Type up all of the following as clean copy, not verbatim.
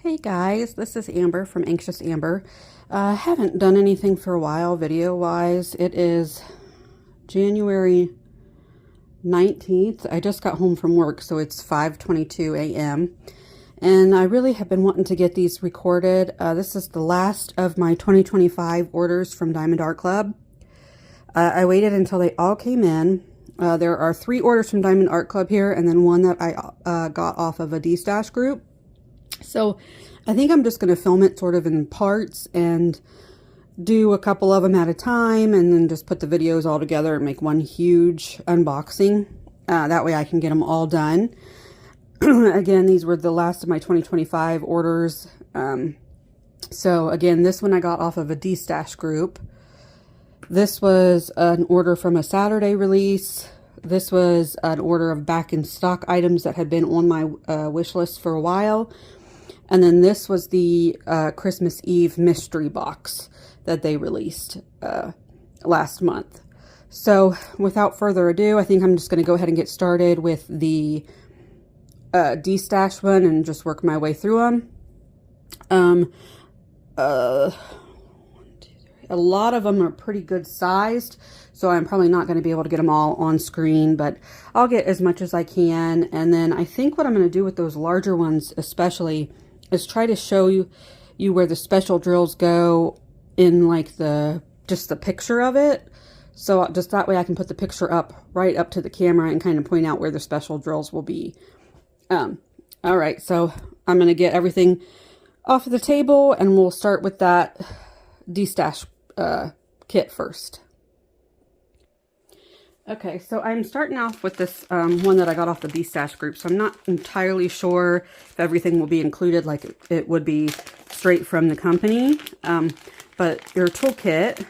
Hey guys, this is Amber from Anxious Amber. I haven't done anything for a while video wise. It is January 19th. I just got home from work, so it's 5:22 a.m. And I really have been wanting to get these recorded. This is the last of my 2025 orders from Diamond Art Club. I waited until they all came in. There are 3 orders from Diamond Art Club here, and then one that I got off of a D-Stash group. So I think I'm just going to film it sort of in parts and do a couple of them at a time, and then just put the videos all together and make one huge unboxing. That way I can get them all done. Again, these were the last of my 2025 orders. So again, this one I got off of a D-Stash group. This was an order from a Saturday release. This was an order of back in stock items that had been on my wish list for a while. And then this was the Christmas Eve mystery box that they released last month. So without further ado, I think I'm just going to go ahead and get started with the D-Stash one and just work my way through them. A lot of them are pretty good sized, so I'm probably not going to be able to get them all on screen, but I'll get as much as I can. And then I think what I'm going to do with those larger ones especially is try to show you where the special drills go in like just the picture of it. So just that way I can put the picture up right up to the camera and kind of point out where the special drills will be. All right, so I'm going to get everything off of the table, and we'll start with that D-Stash kit first. Okay, so I'm starting off with this one that I got off the D-Stash group, so I'm not entirely sure if everything will be included like it would be straight from the company. But your toolkit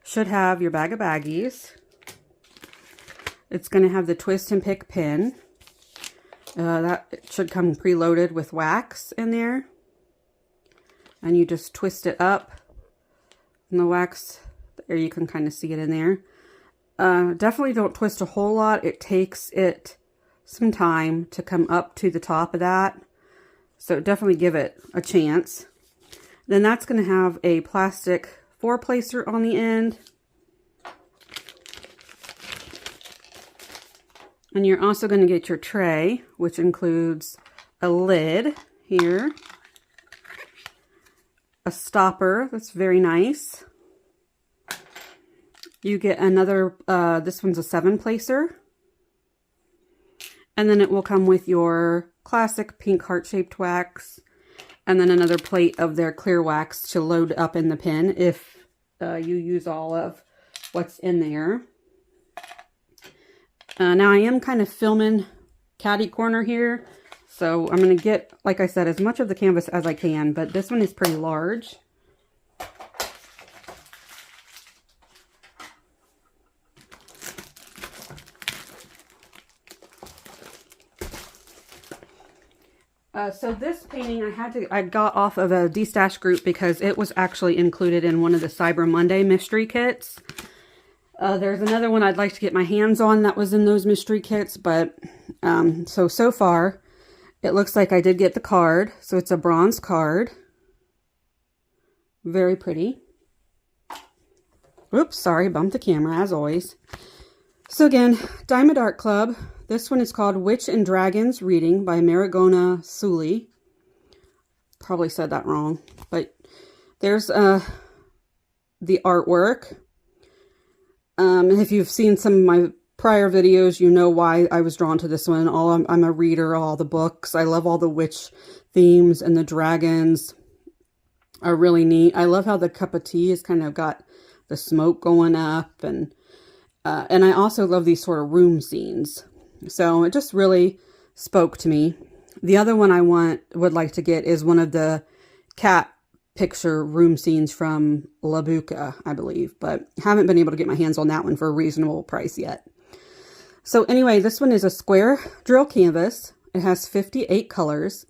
should have your bag of baggies. It's going to have the twist and pick pin. That should come preloaded with wax in there. And you just twist it up. And the wax, there you can kind of see it in there. Definitely don't twist a whole lot. It takes it some time to come up to the top of that. So definitely give it a chance. Then that's going to have a plastic 4-placer on the end. And you're also going to get your tray, which includes a lid here. A stopper, that's very nice. You get another, this one's a 7-placer. And then it will come with your classic pink heart-shaped wax. And then another plate of their clear wax to load up in the pin if you use all of what's in there. Now I am kind of filming catty corner here. So I'm going to get, like I said, as much of the canvas as I can, but this one is pretty large. So this painting I got off of a D-Stash group because it was actually included in one of the Cyber Monday mystery kits. There's another one I'd like to get my hands on that was in those mystery kits, but so far it looks like I did get the card. So it's a bronze card. Very pretty. Oops, sorry, bumped the camera as always. So again, Diamond Art Club. This one is called Witch and Dragons Reading by Marigona Sully. Probably said that wrong, but there's the artwork. If you've seen some of my prior videos, you know why I was drawn to this one. I'm a reader of all the books. I love all the witch themes, and the dragons are really neat. I love how the cup of tea has kind of got the smoke going up, and I also love these sort of room scenes. So it just really spoke to me. The other one I would like to get is one of the cat picture room scenes from Labuka, I believe, but haven't been able to get my hands on that one for a reasonable price yet. So anyway, this one is a square drill canvas. It has 58 colors,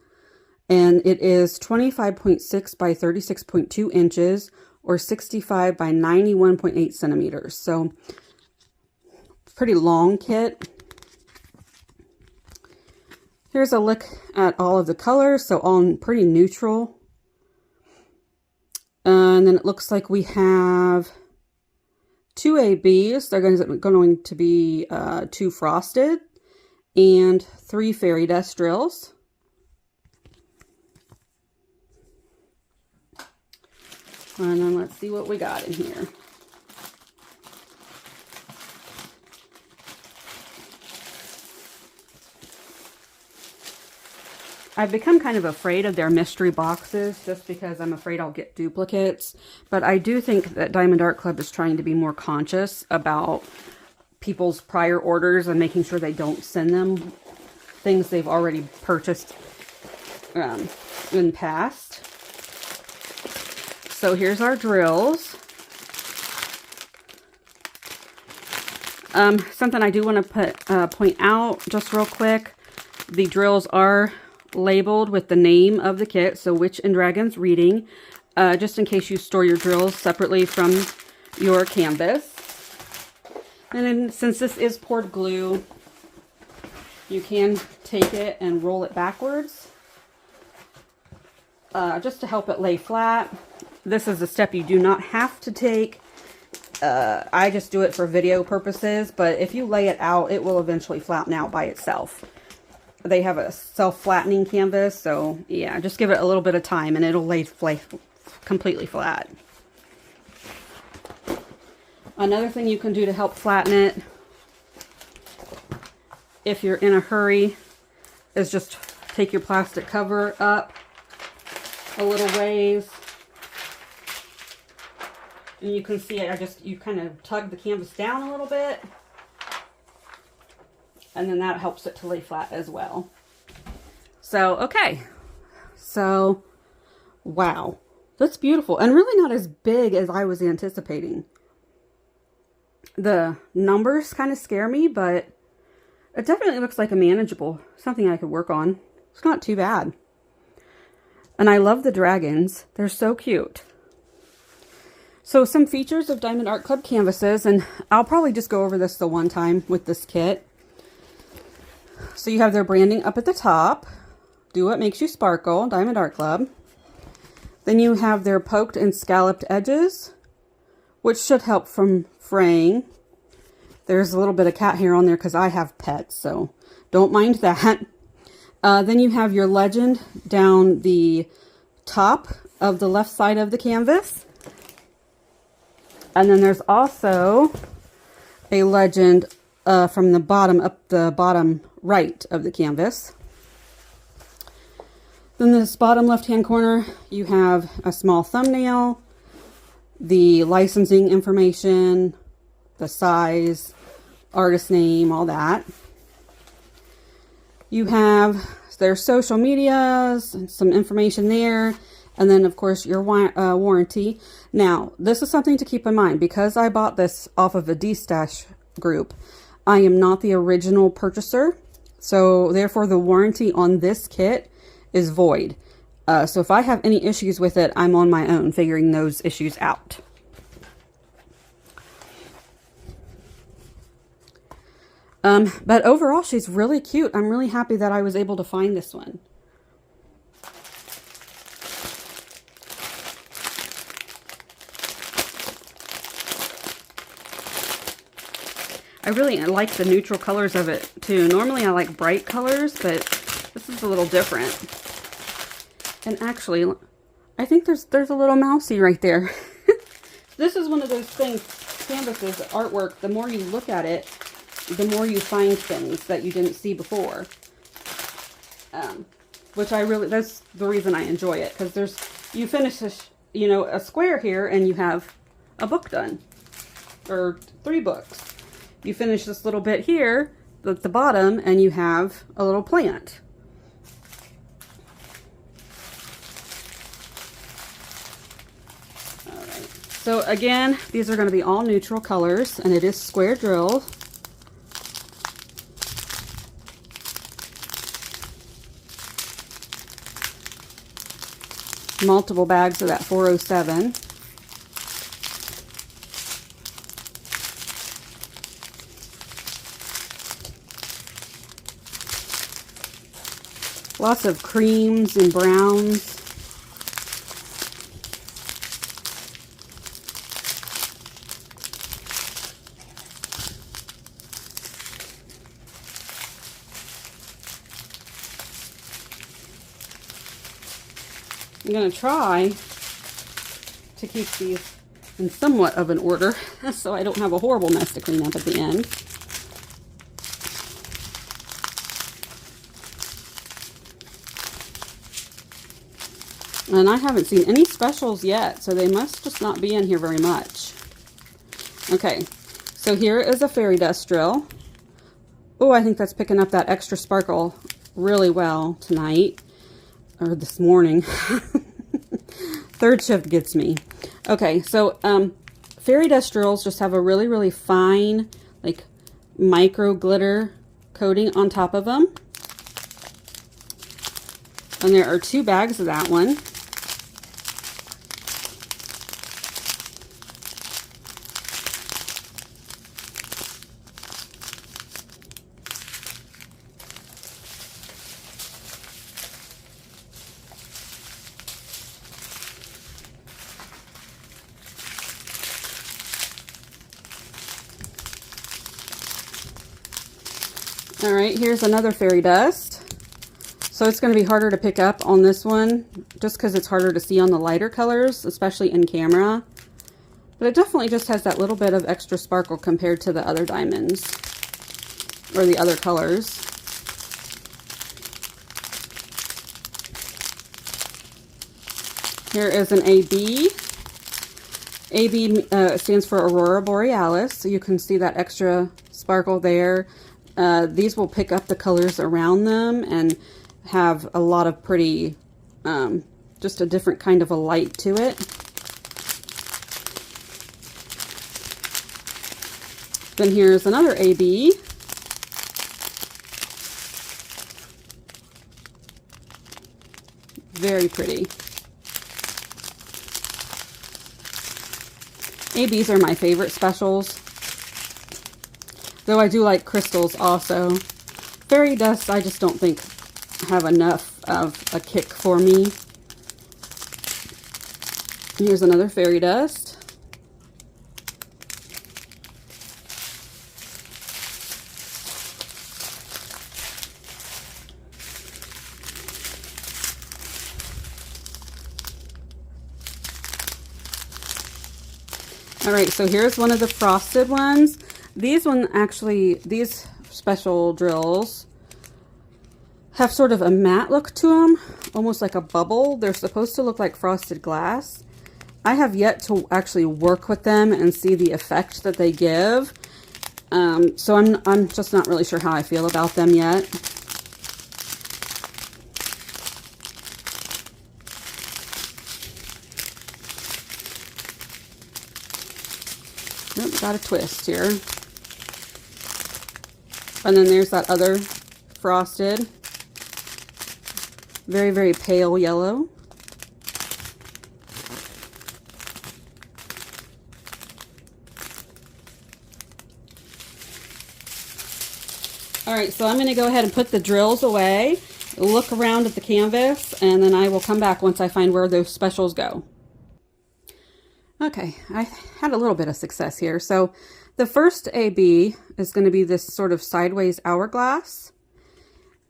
and it is 25.6 by 36.2 inches or 65 by 91.8 centimeters. So pretty long kit. Here's a look at all of the colors, so all pretty neutral. And then it looks like we have 2 ABs. They're going to be 2 frosted and 3 fairy dust drills. And then let's see what we got in here. I've become kind of afraid of their mystery boxes just because I'm afraid I'll get duplicates. But I do think that Diamond Art Club is trying to be more conscious about people's prior orders and making sure they don't send them things they've already purchased in the past. So here's our drills. Something I do want to point out just real quick. The drills are labeled with the name of the kit, so Witch and Dragons Reading, just in case you store your drills separately from your canvas. And then since this is poured glue, you can take it and roll it backwards just to help it lay flat. This is a step you do not have to take. I just do it for video purposes, but if you lay it out, it will eventually flatten out by itself. They have a self-flattening canvas, so yeah, just give it a little bit of time and it'll lay completely flat. Another thing you can do to help flatten it, if you're in a hurry, is just take your plastic cover up a little ways. And you can see you kind of tug the canvas down a little bit. And then that helps it to lay flat as well. So, okay. So, wow. That's beautiful. And really not as big as I was anticipating. The numbers kind of scare me, but it definitely looks like a manageable, something I could work on. It's not too bad. And I love the dragons. They're so cute. So some features of Diamond Art Club canvases, and I'll probably just go over this the one time with this kit. So you have their branding up at the top. Do What Makes You Sparkle, Diamond Art Club. Then you have their poked and scalloped edges, which should help from fraying. There's a little bit of cat hair on there because I have pets, so don't mind that. Then you have your legend down the top of the left side of the canvas. And then there's also a legend from the bottom up the bottom right of the canvas. Then this bottom left-hand corner, you have a small thumbnail, the licensing information, the size, artist name, all that. You have their social medias, some information there, and then of course your warranty. Now, this is something to keep in mind because I bought this off of a D-Stash group. I am not the original purchaser, so therefore the warranty on this kit is void. So if I have any issues with it, I'm on my own figuring those issues out. But overall, she's really cute. I'm really happy that I was able to find this one. I really like the neutral colors of it too. Normally I like bright colors, but this is a little different. And actually, I think there's a little mousey right there. This is one of those things, canvases, artwork, the more you look at it, the more you find things that you didn't see before. Which that's the reason I enjoy it, because you finish a square here and you have a book done, or 3 books. You finish this little bit here at the bottom and you have a little plant. All right. So again, these are going to be all neutral colors, and it is square drill. Multiple bags of that 407. Lots of creams and browns. I'm going to try to keep these in somewhat of an order so I don't have a horrible mess to clean up at the end. And I haven't seen any specials yet, so they must just not be in here very much. Okay, so here is a fairy dust drill. Oh, I think that's picking up that extra sparkle really well tonight, or this morning. Third shift gets me. Okay, so fairy dust drills just have a really, really fine, like, micro glitter coating on top of them. And there are 2 bags of that one. All right, here's another fairy dust. So it's going to be harder to pick up on this one just because it's harder to see on the lighter colors, especially in camera. But it definitely just has that little bit of extra sparkle compared to the other diamonds or the other colors. Here is an AB. AB stands for Aurora Borealis, so you can see that extra sparkle there. These will pick up the colors around them and have a lot of pretty, just a different kind of a light to it. Then here's another AB. Very pretty. ABs are my favorite specials. Though I do like crystals also. Fairy dust, I just don't think have enough of a kick for me. Here's another fairy dust. All right, so here's one of the frosted ones. These special drills have sort of a matte look to them, almost like a bubble. They're supposed to look like frosted glass. I have yet to actually work with them and see the effect that they give. So I'm just not really sure how I feel about them yet. Oops, got a twist here. And then there's that other frosted. Very, very pale yellow. All right, so I'm going to go ahead and put the drills away, look around at the canvas, and then I will come back once I find where those specials go. Okay, I had a little bit of success here. So the first AB is going to be this sort of sideways hourglass,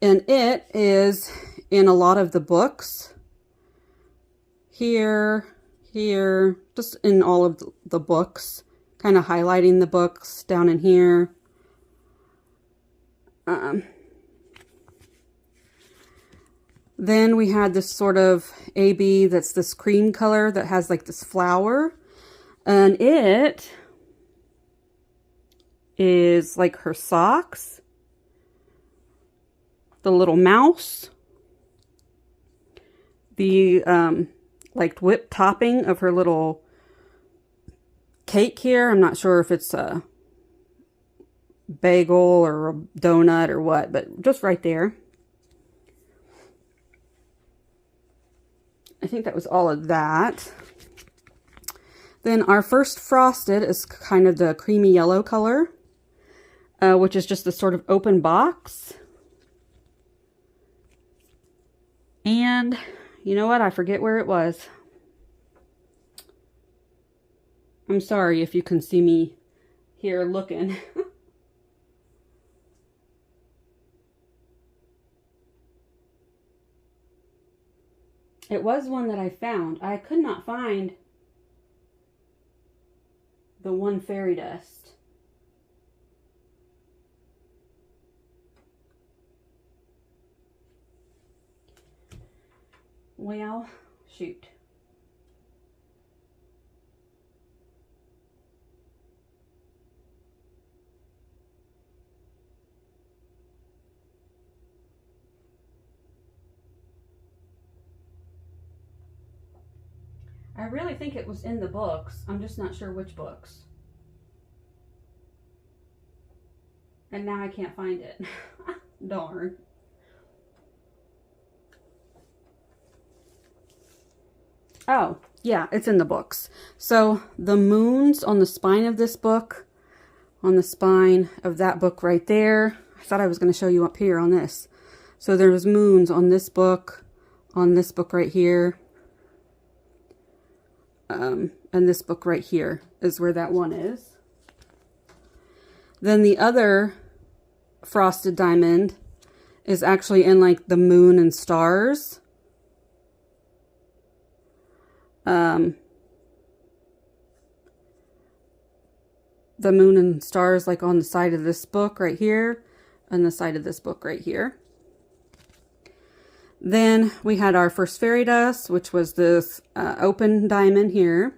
and it is in a lot of the books. Here, just in all of the books, kind of highlighting the books down in here. Then we had this sort of AB that's this cream color that has like this flower, and it is like her socks, the little mouse, the like whipped topping of her little cake here. I'm not sure if it's a bagel or a donut or what, but just right there. I think that was all of that. Then our first frosted is kind of the creamy yellow color, which is just this sort of open box. And you know what? I forget where it was. I'm sorry if you can see me here looking. It was one that I found. I could not find the one fairy dust. Well, shoot. I really think it was in the books. I'm just not sure which books. And now I can't find it. Darn. Oh, yeah, it's in the books. So the moons on the spine of this book, on the spine of that book right there. I thought I was going to show you up here on this. So there's moons on this book right here. And this book right here is where that one is. Then the other frosted diamond is actually in like the moon and stars. The moon and stars like on the side of this book right here and the side of this book right here. Then we had our first fairy dust, which was this open diamond here.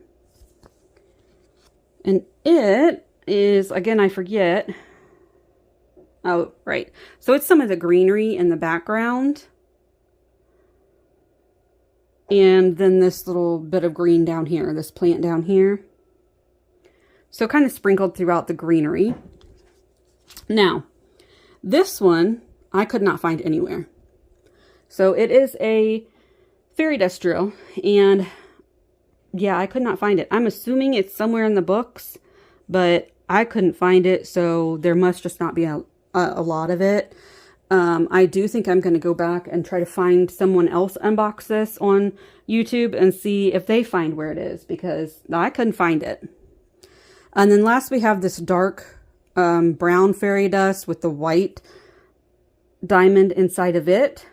And it is, again, I forget. Oh, right. So it's some of the greenery in the background. And then this little bit of green down here, this plant down here. So kind of sprinkled throughout the greenery. Now, this one I could not find anywhere. So it is a fairy dust drill, and yeah, I could not find it. I'm assuming it's somewhere in the books, but I couldn't find it, so there must just not be a lot of it. I do think I'm going to go back and try to find someone else unbox this on YouTube and see if they find where it is, because I couldn't find it. And then last we have this dark brown fairy dust with the white diamond inside of it.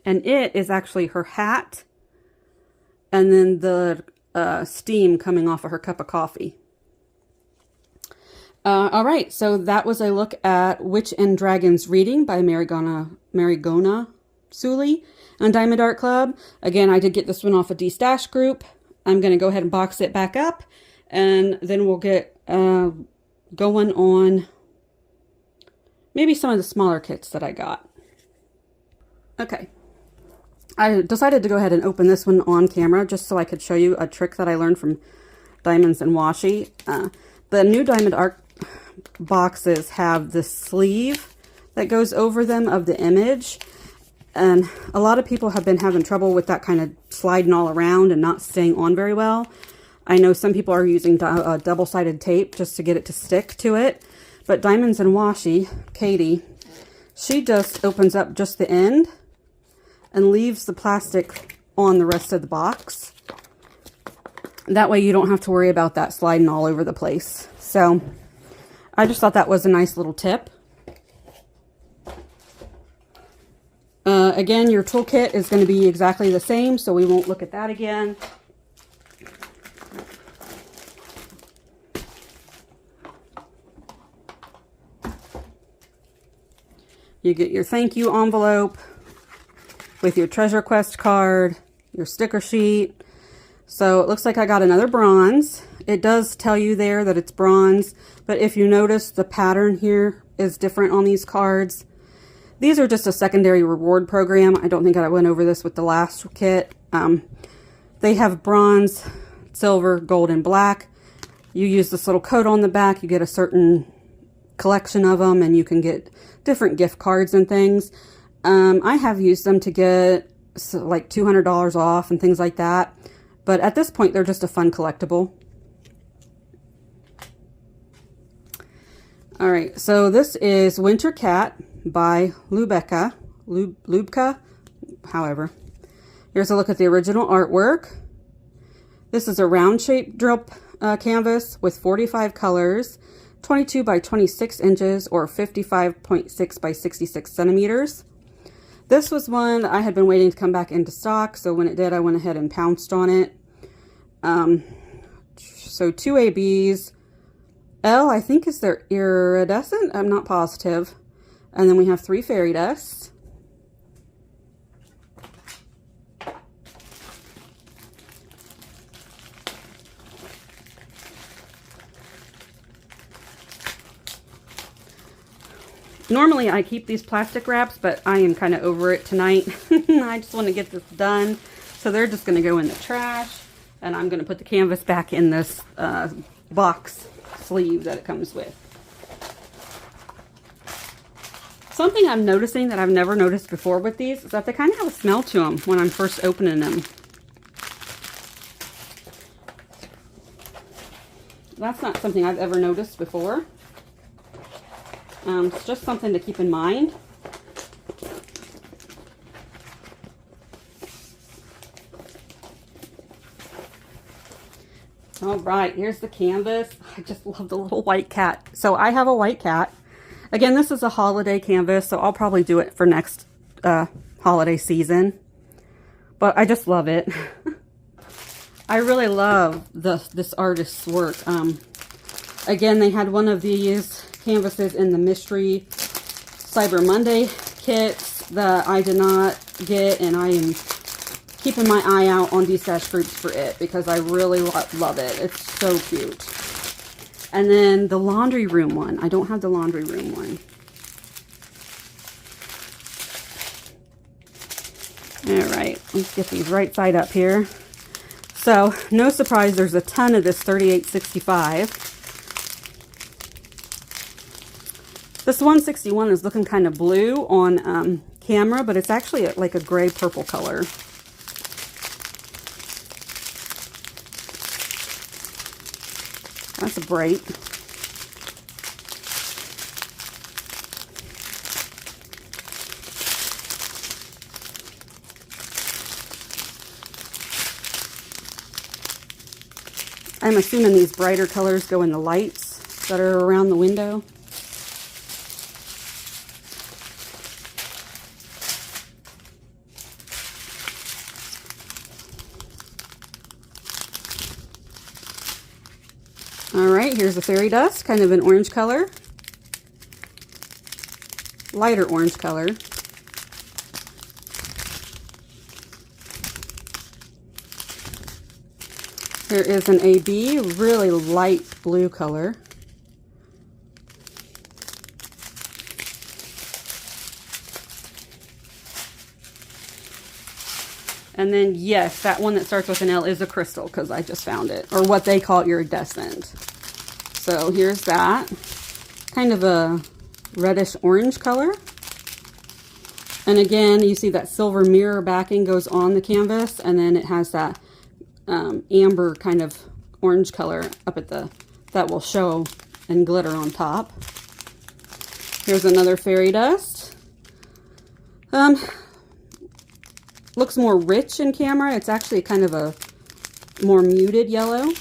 And it is actually her hat. And then the steam coming off of her cup of coffee. All right, so that was a look at Witch and Dragons Reading by Marigona Sully on Diamond Art Club. Again, I did get this one off a D-Stash group. I'm going to go ahead and box it back up. And then we'll get going on maybe some of the smaller kits that I got. Okay. I decided to go ahead and open this one on camera just so I could show you a trick that I learned from Diamonds and Washi. The new Diamond Art boxes have the sleeve that goes over them of the image. And a lot of people have been having trouble with that kind of sliding all around and not staying on very well. I know some people are using double-sided tape just to get it to stick to it. But Diamonds and Washi, Katie, she just opens up just the end and leaves the plastic on the rest of the box. That way you don't have to worry about that sliding all over the place. So I just thought that was a nice little tip. Again, your toolkit is going to be exactly the same, so we won't look at that again. You get your thank you envelope with your treasure quest card, your sticker sheet. So it looks like I got another bronze. It does tell you there that it's bronze, but if you notice, the pattern here is different on these cards. These are just a secondary reward program. I don't think I went over this with the last kit. They have bronze, silver, gold, and black. You use this little code on the back, you get a certain collection of them, and you can get different gift cards and things. I have used them to get like $200 off and things like that. But at this point, they're just a fun collectible. All right, so this is Winter Cat by Lubka. however. Here's a look at the original artwork. This is a round shaped drip canvas with 45 colors, 22 by 26 inches or 55.6 by 66 centimeters. This was one I had been waiting to come back into stock, so when it did, I went ahead and pounced on it. So 2 ABs. L, I think, is their iridescent. I'm not positive. And then we have 3 fairy dusts. Normally I keep these plastic wraps, but I am kind of over it tonight. I just want to get this done. So they're just going to go in the trash, and I'm going to put the canvas back in this box sleeve that it comes with. Something I'm noticing that I've never noticed before with these is that they kind of have a smell to them when I'm first opening them. That's not something I've ever noticed before. It's just something to keep in mind. All right, here's the canvas. I just love the little white cat. So I have a white cat. Again, this is a holiday canvas, so I'll probably do it for next holiday season. But I just love it. I really love this artist's work. Again, they had one of these canvases in the Mystery Cyber Monday kits that I did not get, and I am keeping my eye out on D-Stash Groups for it because I really love it. It's so cute. And then the laundry room one. I don't have the laundry room one. All right, let's get these right side up here. So, no surprise, there's a ton of this 3865. This 161 is looking kind of blue on camera, but it's actually like a gray purple color. That's a bright. I'm assuming these brighter colors go in the lights that are around the window. All right, here's a fairy dust, kind of an orange color. Lighter orange color. Here is an AB, really light blue color. And then, yes, that one that starts with an L is a crystal because I just found it, or what they call iridescent. So here's that. Kind of a reddish orange color. And again, you see that silver mirror backing goes on the canvas, and then it has that amber kind of orange color up at the, that will show and glitter on top. Here's another fairy dust. Looks more rich in camera. It's actually kind of a more muted yellow.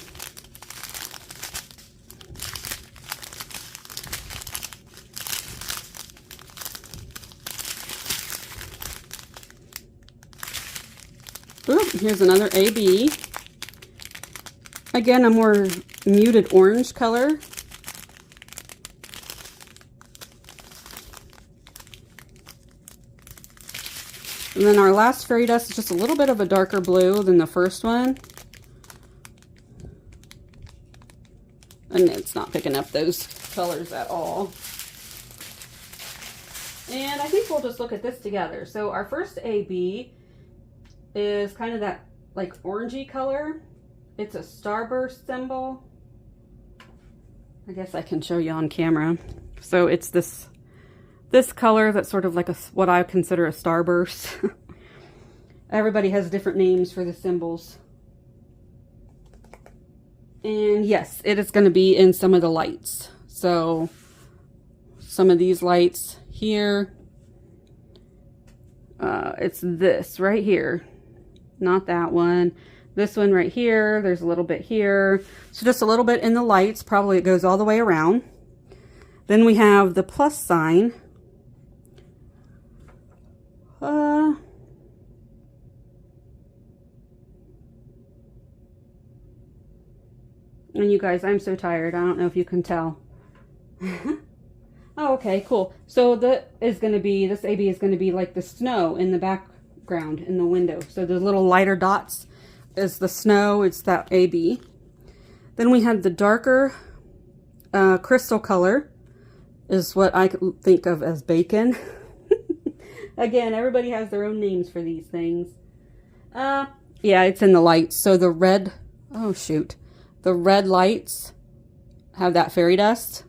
Ooh, here's another AB. Again, a more muted orange color. And then our last fairy dust is just a little bit of a darker blue than the first one. And it's not picking up those colors at all. And I think we'll just look at this together. So our first AB is kind of that like orangey color. It's a starburst symbol. I guess I can show you on camera. So it's this color that's sort of like what I consider a starburst. Everybody has different names for the symbols. And yes, it is going to be in some of the lights. So some of these lights here, It's this right here. Not that one. This one right here. There's a little bit here. So just a little bit in the lights. Probably it goes all the way around. Then we have the plus sign. And you guys, I'm so tired. I don't know if you can tell. Oh, okay, cool. So this AB is going to be like the snow in the background in the window. So the little lighter dots is the snow. It's that AB. Then we have the darker crystal color is what I think of as bacon. Again, everybody has their own names for these things. Yeah, it's in the lights. So the red, oh shoot. The red lights have that fairy dust.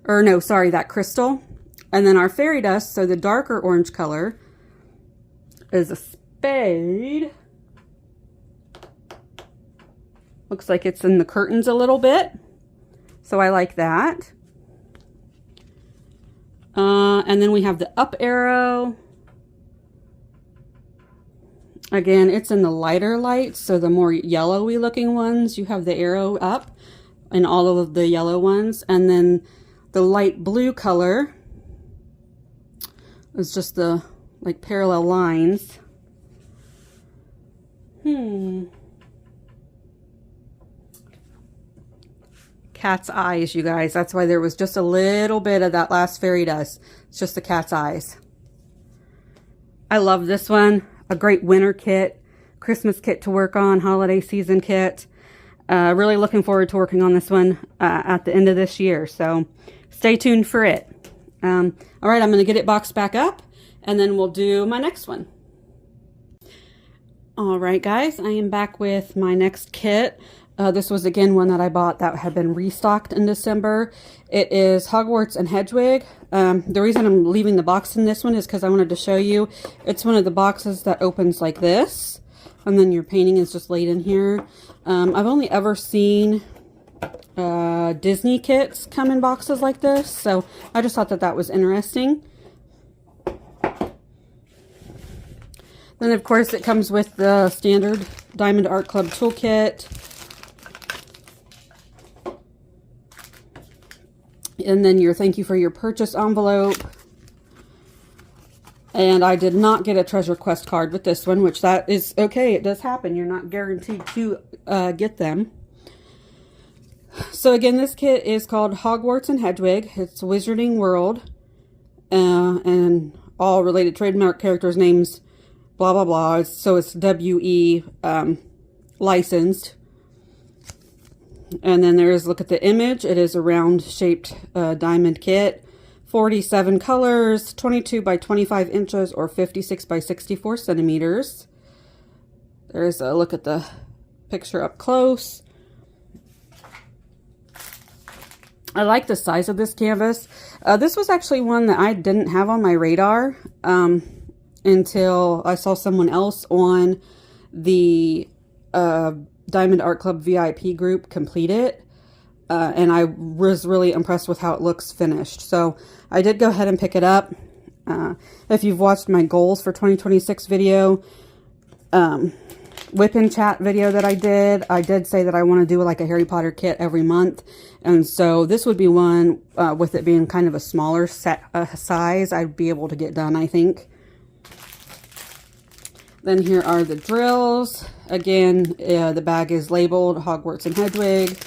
Or no, sorry, that crystal. And then our fairy dust, so the darker orange color, is a spade. Looks like it's in the curtains a little bit. So I like that. And then we have the up arrow. Again, it's in the lighter lights, so the more yellowy looking ones, you have the arrow up in all of the yellow ones. And then the light blue color is just the like parallel lines. Cat's eyes, you guys. That's why there was just a little bit of that last fairy dust. It's just the cat's eyes. I love this one. A great winter kit, Christmas kit to work on, holiday season kit. Really looking forward to working on this one at the end of this year. So stay tuned for it. All right, I'm going to get it boxed back up and then we'll do my next one. All right, guys, I am back with my next kit. This was, again, one that I bought that had been restocked in December. It is Hogwarts and Hedwig. The reason I'm leaving the box in this one is because I wanted to show you. It's one of the boxes that opens like this. And then your painting is just laid in here. I've only ever seen Disney kits come in boxes like this. So I just thought that that was interesting. Then, of course, it comes with the standard Diamond Art Club toolkit. And then your thank you for your purchase envelope. And I did not get a treasure quest card with this one, which that is okay. It does happen. You're not guaranteed to get them. So again, this kit is called Hogwarts and Hedwig. It's Wizarding World. And all related trademark characters' names, blah, blah, blah. So it's WE licensed. And then there's, look at the image. It is a round shaped diamond kit. 47 colors, 22 by 25 inches, or 56 by 64 centimeters. There's a look at the picture up close. I like the size of this canvas. This was actually one that I didn't have on my radar until I saw someone else on the Diamond Art Club VIP group complete it. And I was really impressed with how it looks finished. So I did go ahead and pick it up. If you've watched my goals for 2026 video, whip and chat video that I did say that I want to do like a Harry Potter kit every month. And so this would be one, with it being kind of a smaller size, I'd be able to get done, I think. Then here are the drills. Again, the bag is labeled Hogwarts and Hedwig.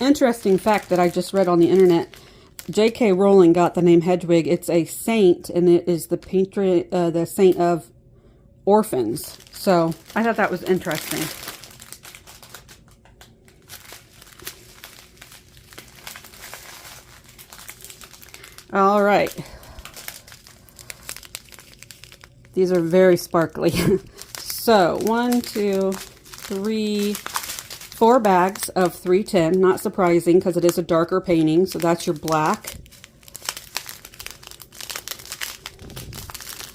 Interesting fact that I just read on the internet. J.K. Rowling got the name Hedwig. It's a saint, and it is the patron, the saint of orphans. So I thought that was interesting. All right. These are very sparkly. So 1, 2, 3, 4 bags of 310. Not surprising because it is a darker painting. So that's your black.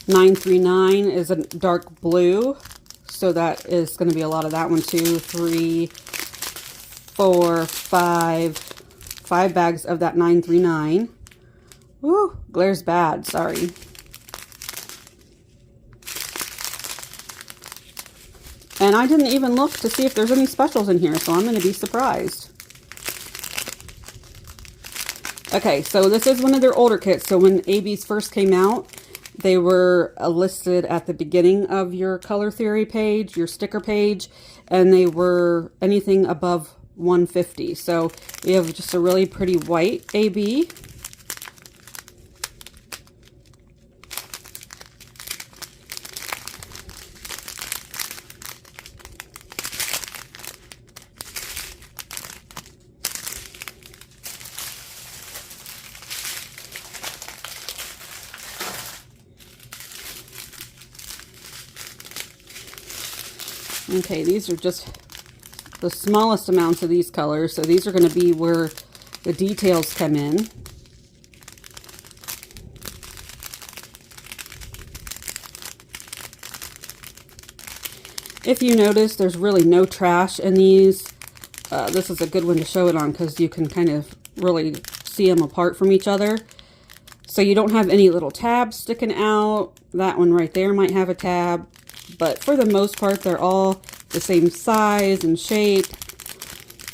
939 is a dark blue. So that is going to be a lot of that one. 2, 3, 4, 5 bags of that 939. Woo, glare's bad, sorry. And I didn't even look to see if there's any specials in here, so I'm going to be surprised. Okay, so this is one of their older kits. So when ABs first came out, they were listed at the beginning of your color theory page, your sticker page, and they were anything above 150. So we have just a really pretty white AB. Okay, these are just the smallest amounts of these colors, so these are going to be where the details come in. If you notice, there's really no trash in these. This is a good one to show it on because you can kind of really see them apart from each other. So you don't have any little tabs sticking out. That one right there might have a tab. But for the most part, they're all the same size and shape.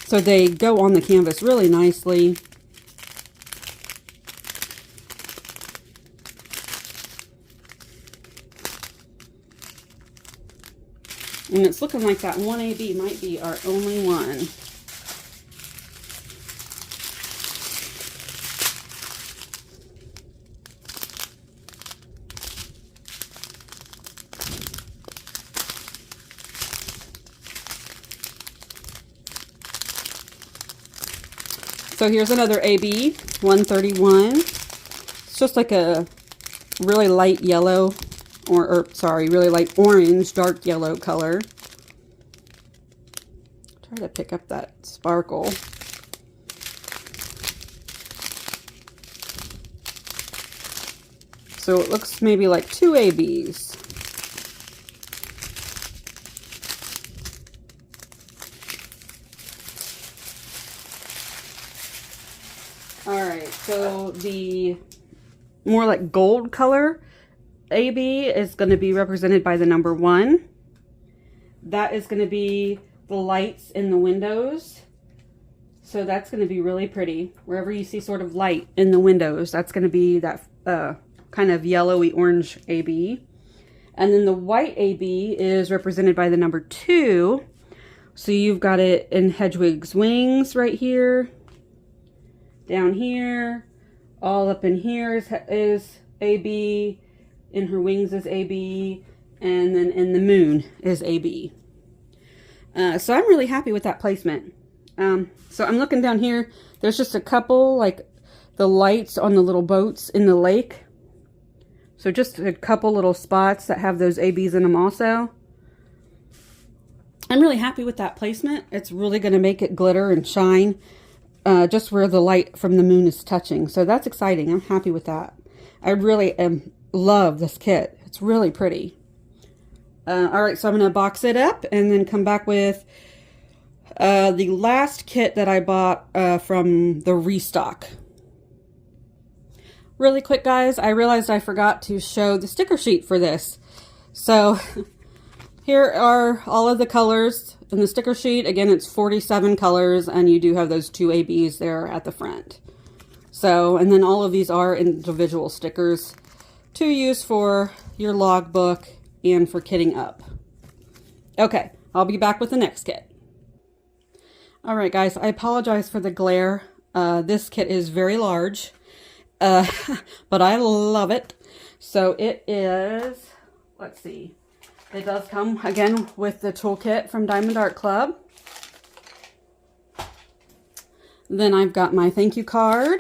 So they go on the canvas really nicely. And it's looking like that one AB might be our only one. So here's another AB, 131. It's just like a really light yellow, or sorry, really light orange, dark yellow color. Try to pick up that sparkle. So it looks maybe like 2 ABs. Alright, so the more like gold color AB is going to be represented by the number 1. That is going to be the lights in the windows. So that's going to be really pretty. Wherever you see sort of light in the windows, that's going to be that kind of yellowy orange AB. And then the white AB is represented by the number 2. So you've got it in Hedwig's wings right here. Down here, all up in here is AB, in her wings is AB, and then in the moon is AB. So I'm really happy with that placement. So I'm looking down here, there's just a couple, like the lights on the little boats in the lake. So just a couple little spots that have those ABs in them also. I'm really happy with that placement. It's really going to make it glitter and shine. Just where the light from the moon is touching. So that's exciting. I'm happy with that. I really love this kit. It's really pretty. Alright, so I'm going to box it up and then come back with the last kit that I bought from the restock. Really quick, guys, I realized I forgot to show the sticker sheet for this. So here are all of the colors in the sticker sheet. Again, it's 47 colors, and you do have those 2 ABs there at the front. So, and then all of these are individual stickers to use for your logbook and for kitting up. Okay, I'll be back with the next kit. Alright guys, I apologize for the glare. This kit is very large, but I love it. So it is, let's see. It does come, again, with the toolkit from Diamond Art Club. Then I've got my thank you card.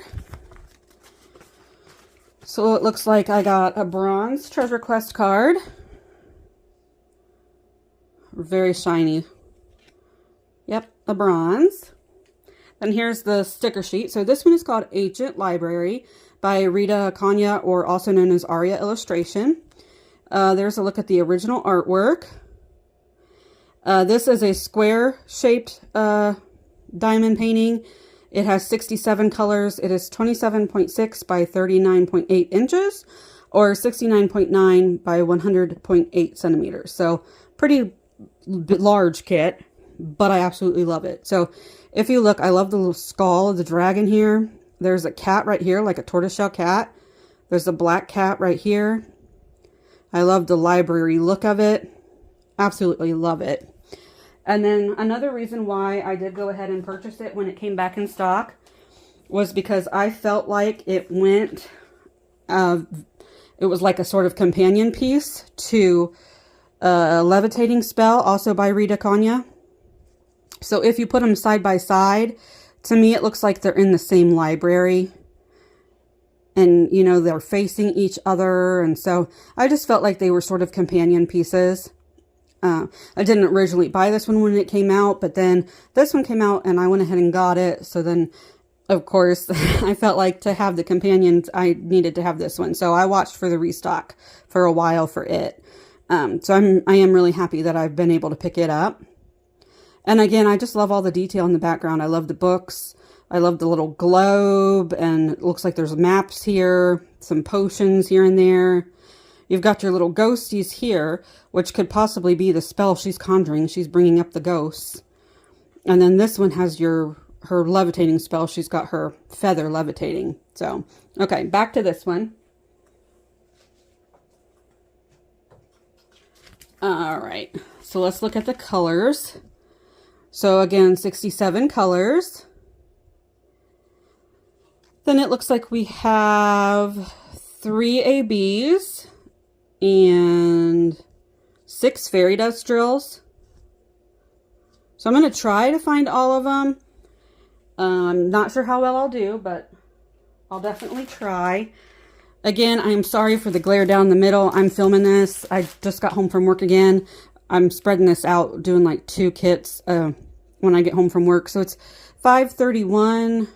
So it looks like I got a bronze Treasure Quest card. Very shiny. Yep, a bronze. Then here's the sticker sheet. So this one is called Ancient Library by Rita Kanya, or also known as Aria Illustration. There's a look at the original artwork. This is a square-shaped diamond painting. It has 67 colors. It is 27.6 by 39.8 inches or 69.9 by 100.8 centimeters. So pretty large kit, but I absolutely love it. So if you look, I love the little skull of the dragon here. There's a cat right here, like a tortoiseshell cat. There's a black cat right here. I love the library look of it. Absolutely love it. And then another reason why I did go ahead and purchase it when it came back in stock was because I felt like it went, it was like a sort of companion piece to a levitating spell, also by Rita Kanya. So if you put them side by side, to me it looks like they're in the same library. And, you know, they're facing each other. And so I just felt like they were sort of companion pieces. I didn't originally buy this one when it came out, but then this one came out and I went ahead and got it. So then, of course, I felt like to have the companions, I needed to have this one. So I watched for the restock for a while for it. So I am really happy that I've been able to pick it up. And again, I just love all the detail in the background. I love the books. I love the little globe, and it looks like there's maps here, some potions here and there. You've got your little ghosties here, which could possibly be the spell she's conjuring. She's bringing up the ghosts. And then this one has her levitating spell. She's got her feather levitating. So, okay, back to this one. All right, so let's look at the colors. So again, 67 colors. Then it looks like we have 3 ABs and 6 fairy dust drills. So I'm going to try to find all of them. I'm not sure how well I'll do, but I'll definitely try. Again, I'm sorry for the glare down the middle. I'm filming this. I just got home from work again. I'm spreading this out, doing like 2 kits when I get home from work. So it's 5:31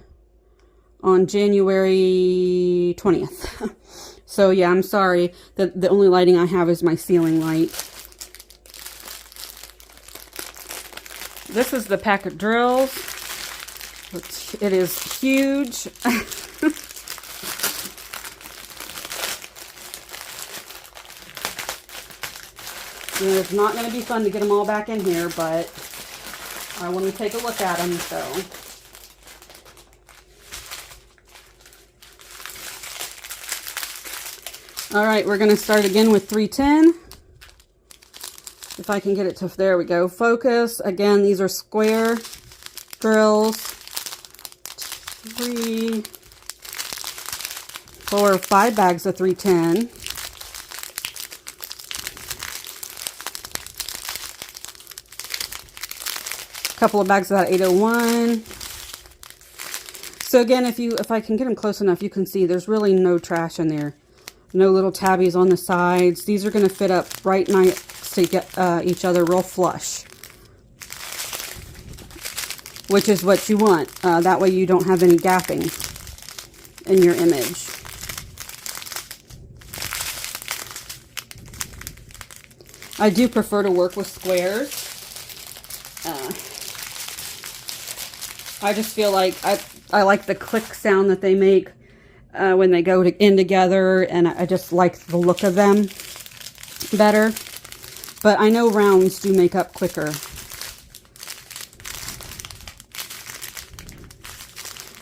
on January 20th. So yeah, I'm sorry that the only lighting I have is my ceiling light. This is the pack of drills. It is huge. It's not going to be fun to get them all back in here, but I want to take a look at them, so. All right, we're going to start again with 310. If I can get it to, there we go, focus. Again, these are square drills. 3, 4, 5 bags of 310. Couple of bags of that 801. So again, if I can get them close enough, you can see there's really no trash in there. No little tabbies on the sides. These are going to fit up right nice to get each other real flush, which is what you want. That way you don't have any gapping in your image. I do prefer to work with squares. I just feel like I like the click sound that they make when they go in together, and I just like the look of them better. But I know rounds do make up quicker.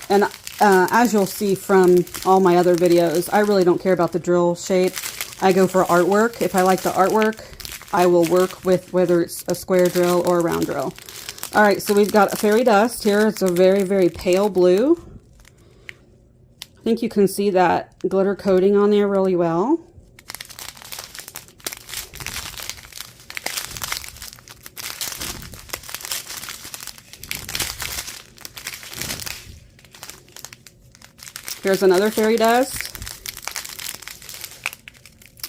And as you'll see from all my other videos, I really don't care about the drill shape. I go for artwork. If I like the artwork, I will work with whether it's a square drill or a round drill. All right, so we've got a fairy dust here. It's a very, very pale blue. I think you can see that glitter coating on there really well. Here's another fairy dust.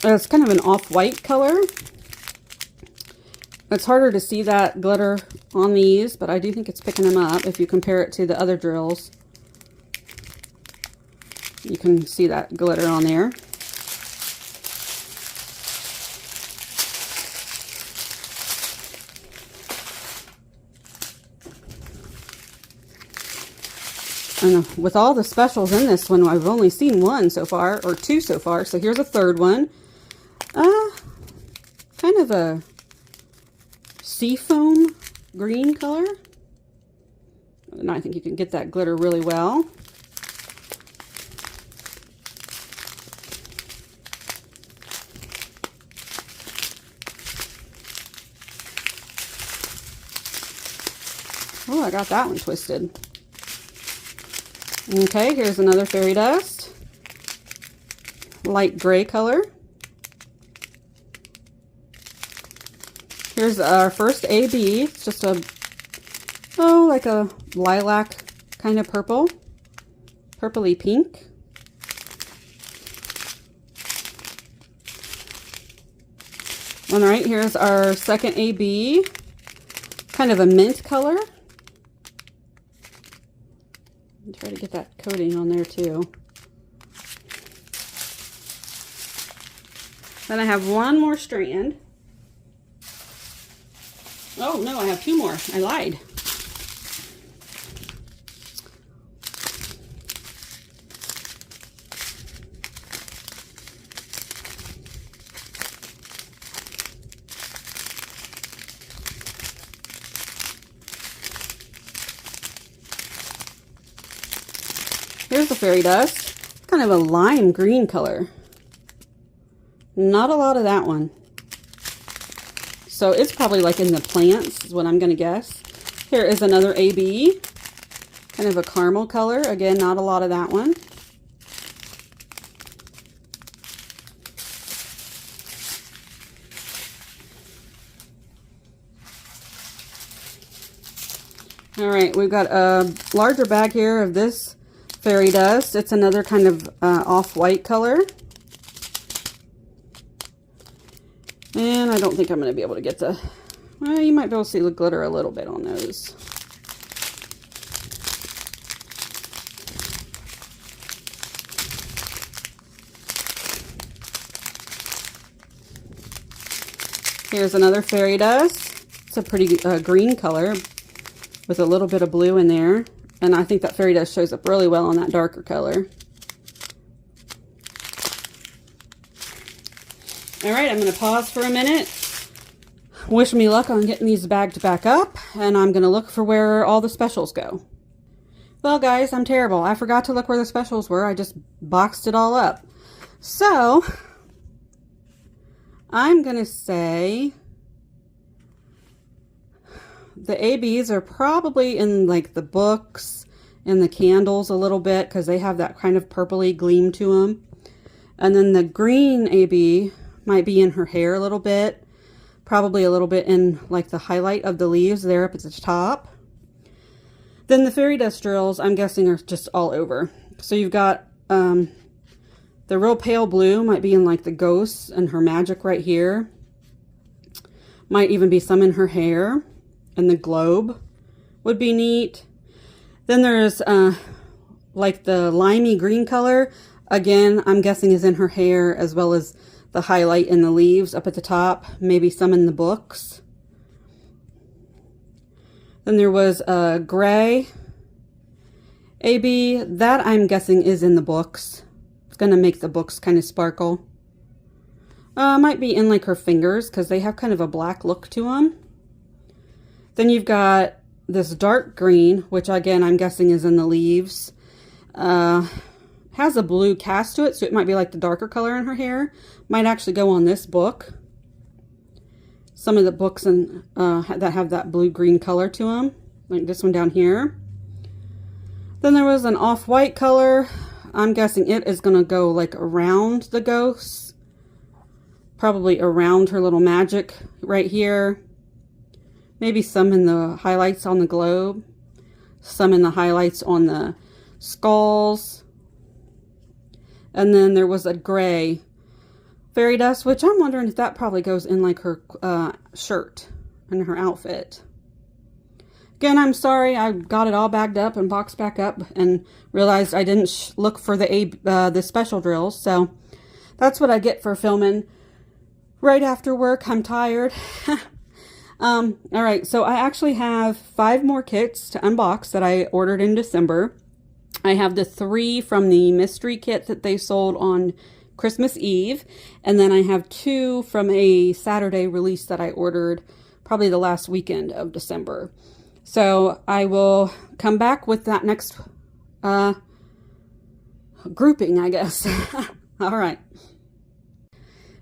It's kind of an off-white color. It's harder to see that glitter on these, but I do think it's picking them up. If you compare it to the other drills, you can see that glitter on there. And with all the specials in this one, I've only seen one so far, or two so far. So here's a third one. Kind of a seafoam green color. And I think you can get that glitter really well. Oh, I got that one twisted. Okay, here's another fairy dust. Light gray color. Here's our first AB. It's just a, like a lilac kind of purple. Purpley pink. All right, here's our second AB. Kind of a mint color. Try to get that coating on there too. Then I have one more strand. Oh no, I have two more. I lied. Here's the fairy dust. Kind of a lime green color. Not a lot of that one. So it's probably like in the plants is what I'm going to guess. Here is another AB. Kind of a caramel color. Again, not a lot of that one. All right, we've got a larger bag here of this fairy dust. It's another kind of off-white color. And I don't think I'm going to be able to get the, well, you might be able to see the glitter a little bit on those. Here's another fairy dust. It's a pretty green color with a little bit of blue in there. And I think that fairy dust shows up really well on that darker color. All right, I'm going to pause for a minute. Wish me luck on getting these bagged back up. And I'm going to look for where all the specials go. Well, guys, I'm terrible. I forgot to look where the specials were. I just boxed it all up. So, I'm going to say the ABs are probably in like the books and the candles a little bit because they have that kind of purpley gleam to them. And then the green AB might be in her hair a little bit. Probably a little bit in like the highlight of the leaves there up at the top. Then the fairy dust drills, I'm guessing, are just all over. So you've got the real pale blue might be in like the ghosts and her magic right here. Might even be some in her hair. And the globe would be neat. Then there's like the limey green color. Again, I'm guessing is in her hair as well as the highlight in the leaves up at the top. Maybe some in the books. Then there was a gray AB. That I'm guessing is in the books. It's going to make the books kind of sparkle. Might be in like her fingers because they have kind of a black look to them. Then you've got this dark green, which again, I'm guessing is in the leaves. Has a blue cast to it, so it might be like the darker color in her hair. Might actually go on this book. Some of the books that have that blue-green color to them, like this one down here. Then there was an off-white color. I'm guessing it is going to go like around the ghosts. Probably around her little magic right here. Maybe some in the highlights on the globe. Some in the highlights on the skulls. And then there was a gray fairy dust, which I'm wondering if that probably goes in like her shirt and her outfit. Again, I'm sorry. I got it all bagged up and boxed back up and realized I didn't look for the special drills. So that's what I get for filming right after work. I'm tired. All right, so I actually have 5 more kits to unbox that I ordered in December. I have the 3 from the mystery kit that they sold on Christmas Eve. And then I have 2 from a Saturday release that I ordered probably the last weekend of December. So I will come back with that next grouping, I guess. All right.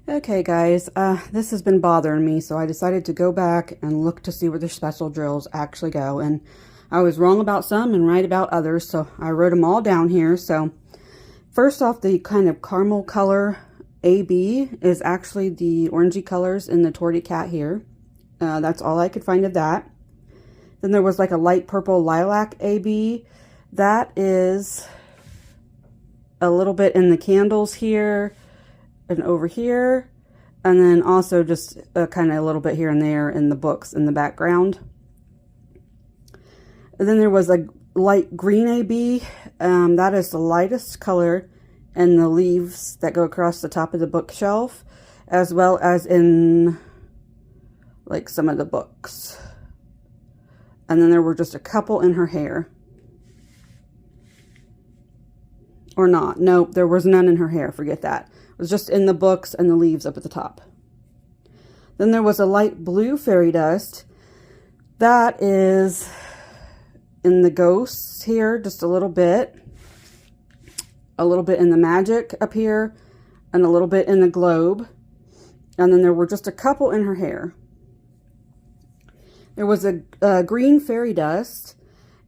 Okay, guys, this has been bothering me, so I decided to go back and look to see where the special drills actually go. And I was wrong about some and right about others, so I wrote them all down here. So first off, the kind of caramel color AB is actually the orangey colors in the Torty Cat here. That's all I could find of that. Then there was like a light purple lilac AB. That is a little bit in the candles here and over here, and then also just kind of a little bit here and there in the books in the background. And then there was a light green AB. That is the lightest color in the leaves that go across the top of the bookshelf, as well as in like some of the books. And then there were just a couple in her hair. Or not. Nope, there was none in her hair. Forget that. It was just in the books and the leaves up at the top. Then there was a light blue fairy dust. That is in the ghosts here, just a little bit. A little bit in the magic up here. And a little bit in the globe. And then there were just a couple in her hair. There was a green fairy dust.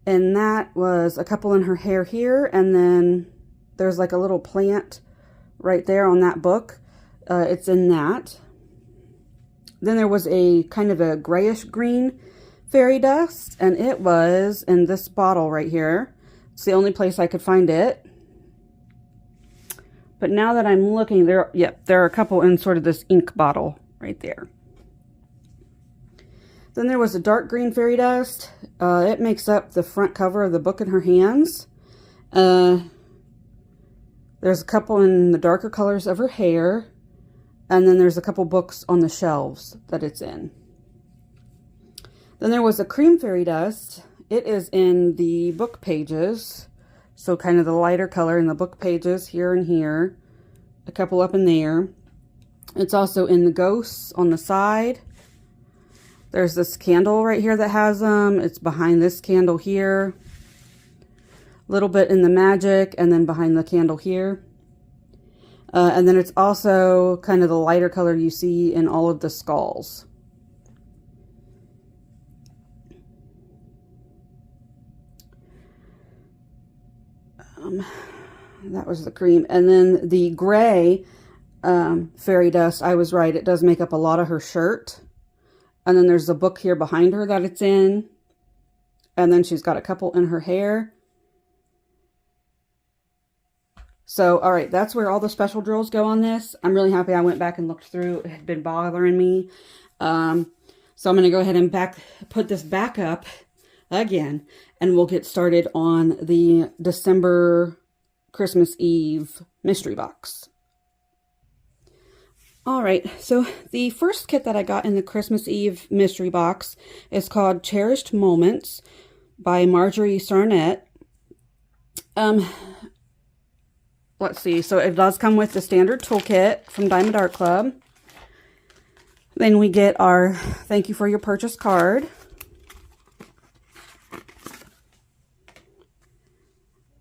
And that was a couple in her hair here. And then there's like a little plant right there on that book. It's in that. Then there was a kind of a grayish green fairy dust, and it was in this bottle right here. It's the only place I could find it. But now that I'm looking, there are a couple in sort of this ink bottle right there. Then there was a dark green fairy dust. It makes up the front cover of the book in her hands. There's a couple in the darker colors of her hair. And then there's a couple books on the shelves that it's in. Then there was a cream fairy dust. It is in the book pages. So kind of the lighter color in the book pages here and here. A couple up in there. It's also in the ghosts on the side. There's this candle right here that has them. It's behind this candle here. A little bit in the magic, and then behind the candle here. And then it's also kind of the lighter color you see in all of the skulls. That was the cream. And then the gray fairy dust, I was right. It does make up a lot of her shirt. And then there's a book here behind her that it's in. And then she's got a couple in her hair. So, all right, that's where all the special drills go on this. I'm really happy I went back and looked through. It had been bothering me. So I'm going to go ahead and put this back up again. And we'll get started on the December Christmas Eve mystery box. All right, so the first kit that I got in the Christmas Eve mystery box is called Cherished Moments by Marjorie Sarnett. Let's see, so it does come with the standard toolkit from Diamond Art Club. Then we get our thank you for your purchase card.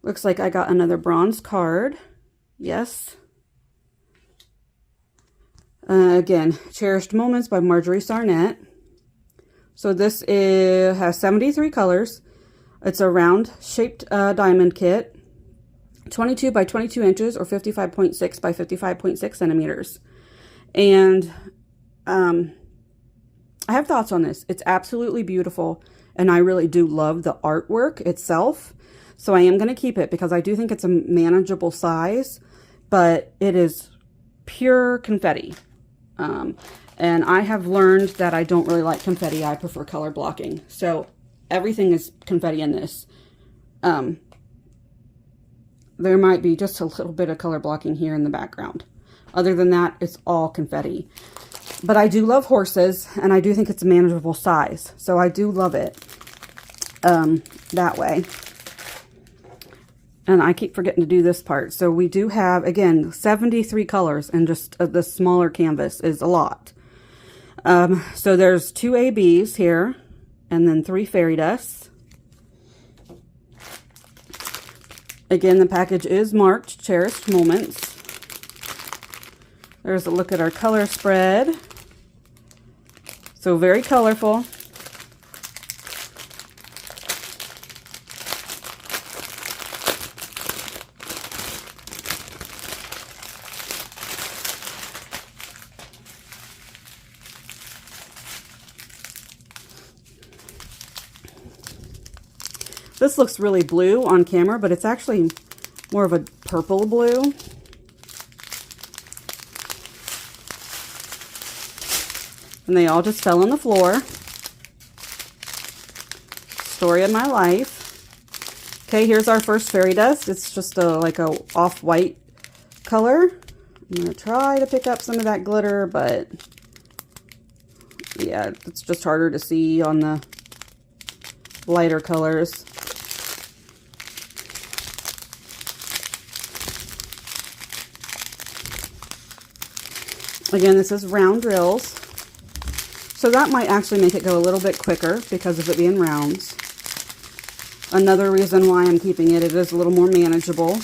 Looks like I got another bronze card. Yes. Again, Cherished Moments by Marjorie Sarnett. So this has 73 colors. It's a round shaped diamond kit. 22 by 22 inches or 55.6 by 55.6 centimeters. And I have thoughts on this. It's absolutely beautiful. And I really do love the artwork itself. So I am going to keep it because I do think it's a manageable size. But it is pure confetti. And I have learned that I don't really like confetti. I prefer color blocking. So everything is confetti in this. There might be just a little bit of color blocking here in the background. Other than that, it's all confetti. But I do love horses, and I do think it's a manageable size. So I do love it that way. And I keep forgetting to do this part. So we do have, again, 73 colors, and just the smaller canvas is a lot. So there's 2 ABs here, and then 3 fairy dusts. Again, the package is marked Cherished Moments. There's a look at our color spread. So very colorful. This looks really blue on camera, but it's actually more of a purple blue. And they all just fell on the floor. Story of my life. Okay, here's our first fairy dust. It's just like a off-white color. I'm going to try to pick up some of that glitter, but yeah, it's just harder to see on the lighter colors. Again, this is round drills, so that might actually make it go a little bit quicker because of it being rounds. Another reason why I'm keeping it, it is a little more manageable.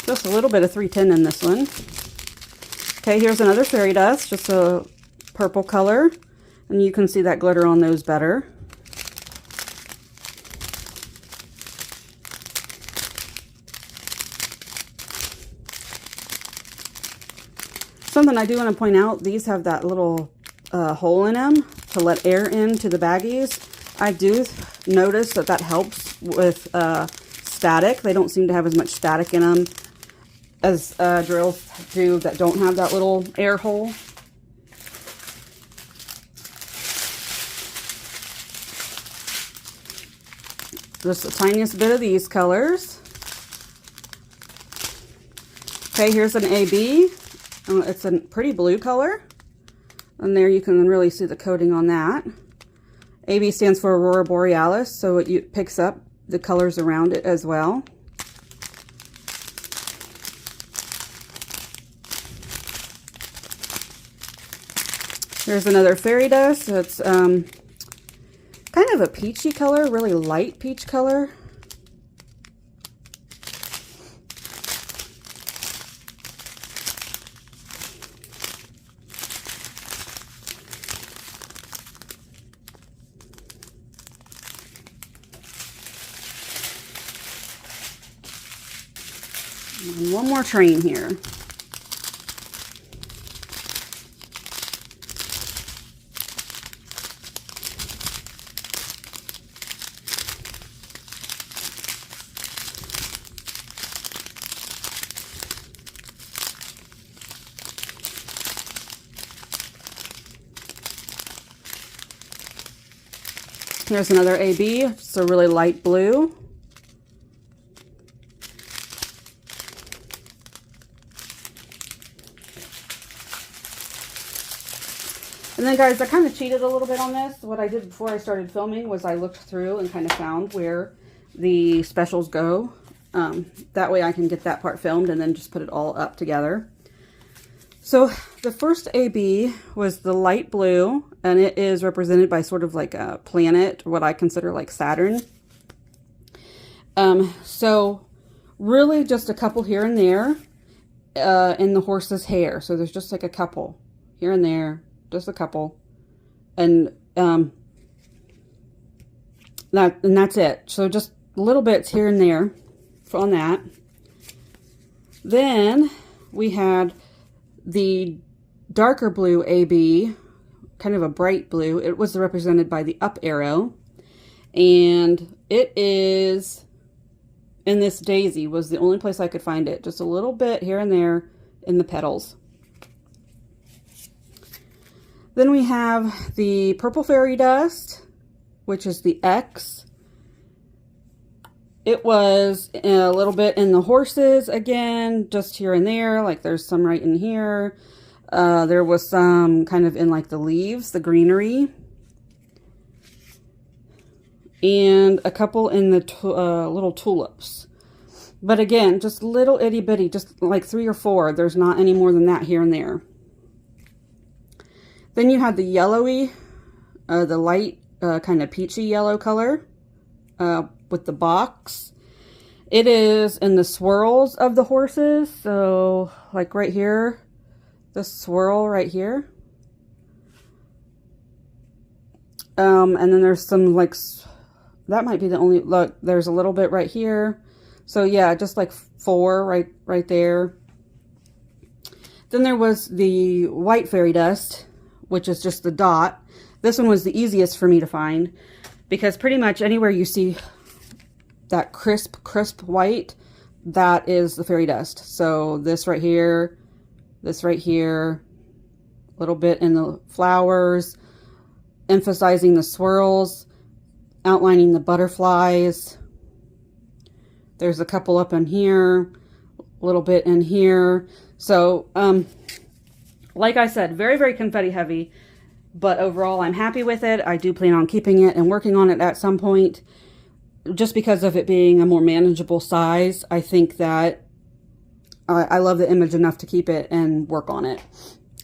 Just a little bit of 310 in this one. Okay, here's another fairy dust, just a purple color, and you can see that glitter on those better. Something I do want to point out, these have that little hole in them to let air into the baggies. I do notice that that helps with static. They don't seem to have as much static in them as drills do that don't have that little air hole. Just the tiniest bit of these colors. Okay, here's an AB. It's a pretty blue color. And there you can really see the coating on that. AB stands for Aurora Borealis, so it picks up the colors around it as well. Here's another fairy dust. It's kind of a peachy color, really light peach color. And one more train here. Here's another AB. It's a really light blue. And then guys, I kind of cheated a little bit on this. What I did before I started filming was I looked through and kind of found where the specials go. That way I can get that part filmed and then just put it all up together. So the first AB was the light blue, and it is represented by sort of like a planet, what I consider like Saturn. So really just a couple here and there in the horse's hair. So there's just like a couple here and there, just a couple. And that's it. So just little bits here and there on that. Then we had the darker blue AB, kind of a bright blue. It was represented by the up arrow, and it is in this daisy. Was the only place I could find it. Just a little bit here and there in the petals. Then we have the purple fairy dust, which is the X. It was a little bit in the horses again, just here and there, like there's some right in here. There was some kind of in like the leaves, the greenery. And a couple in the little tulips. But again, just little itty bitty, just like 3 or 4. There's not any more than that here and there. Then you had the yellowy, the light kind of peachy yellow color with the box. It is in the swirls of the horses. So like right here, the swirl right here. And then there's some like, that might be the only, look, there's a little bit right here. So yeah, just like 4 right there. Then there was the white fairy dust, which is just the dot. This one was the easiest for me to find because pretty much anywhere you see that crisp white, that is the fairy dust. So this right here, a little bit in the flowers, emphasizing the swirls, outlining the butterflies. There's a couple up in here, a little bit in here. So, like I said, very, very confetti heavy, but overall I'm happy with it. I do plan on keeping it and working on it at some point. Just because of it being a more manageable size, I think that I love the image enough to keep it and work on it.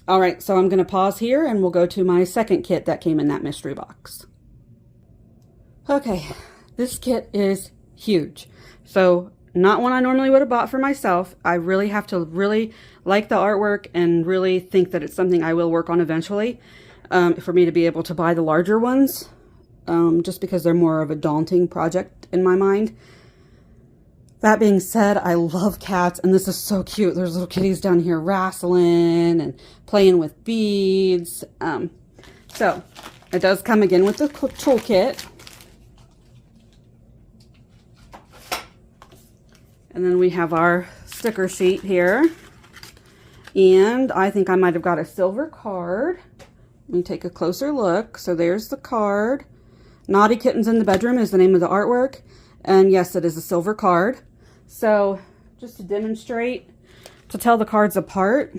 All right, so I'm going to pause here and we'll go to my second kit that came in that mystery box. Okay, this kit is huge. So not one I normally would have bought for myself. I really have to really like the artwork and really think that it's something I will work on eventually for me to be able to buy the larger ones, just because they're more of a daunting project in my mind. That being said, I love cats, and this is so cute. There's little kitties down here wrestling and playing with beads. So it does come again with the toolkit. And then we have our sticker sheet here. And I think I might have got a silver card. Let me take a closer look. So there's the card. Naughty Kittens in the Bedroom is the name of the artwork. And yes, it is a silver card. So just to demonstrate, to tell the cards apart,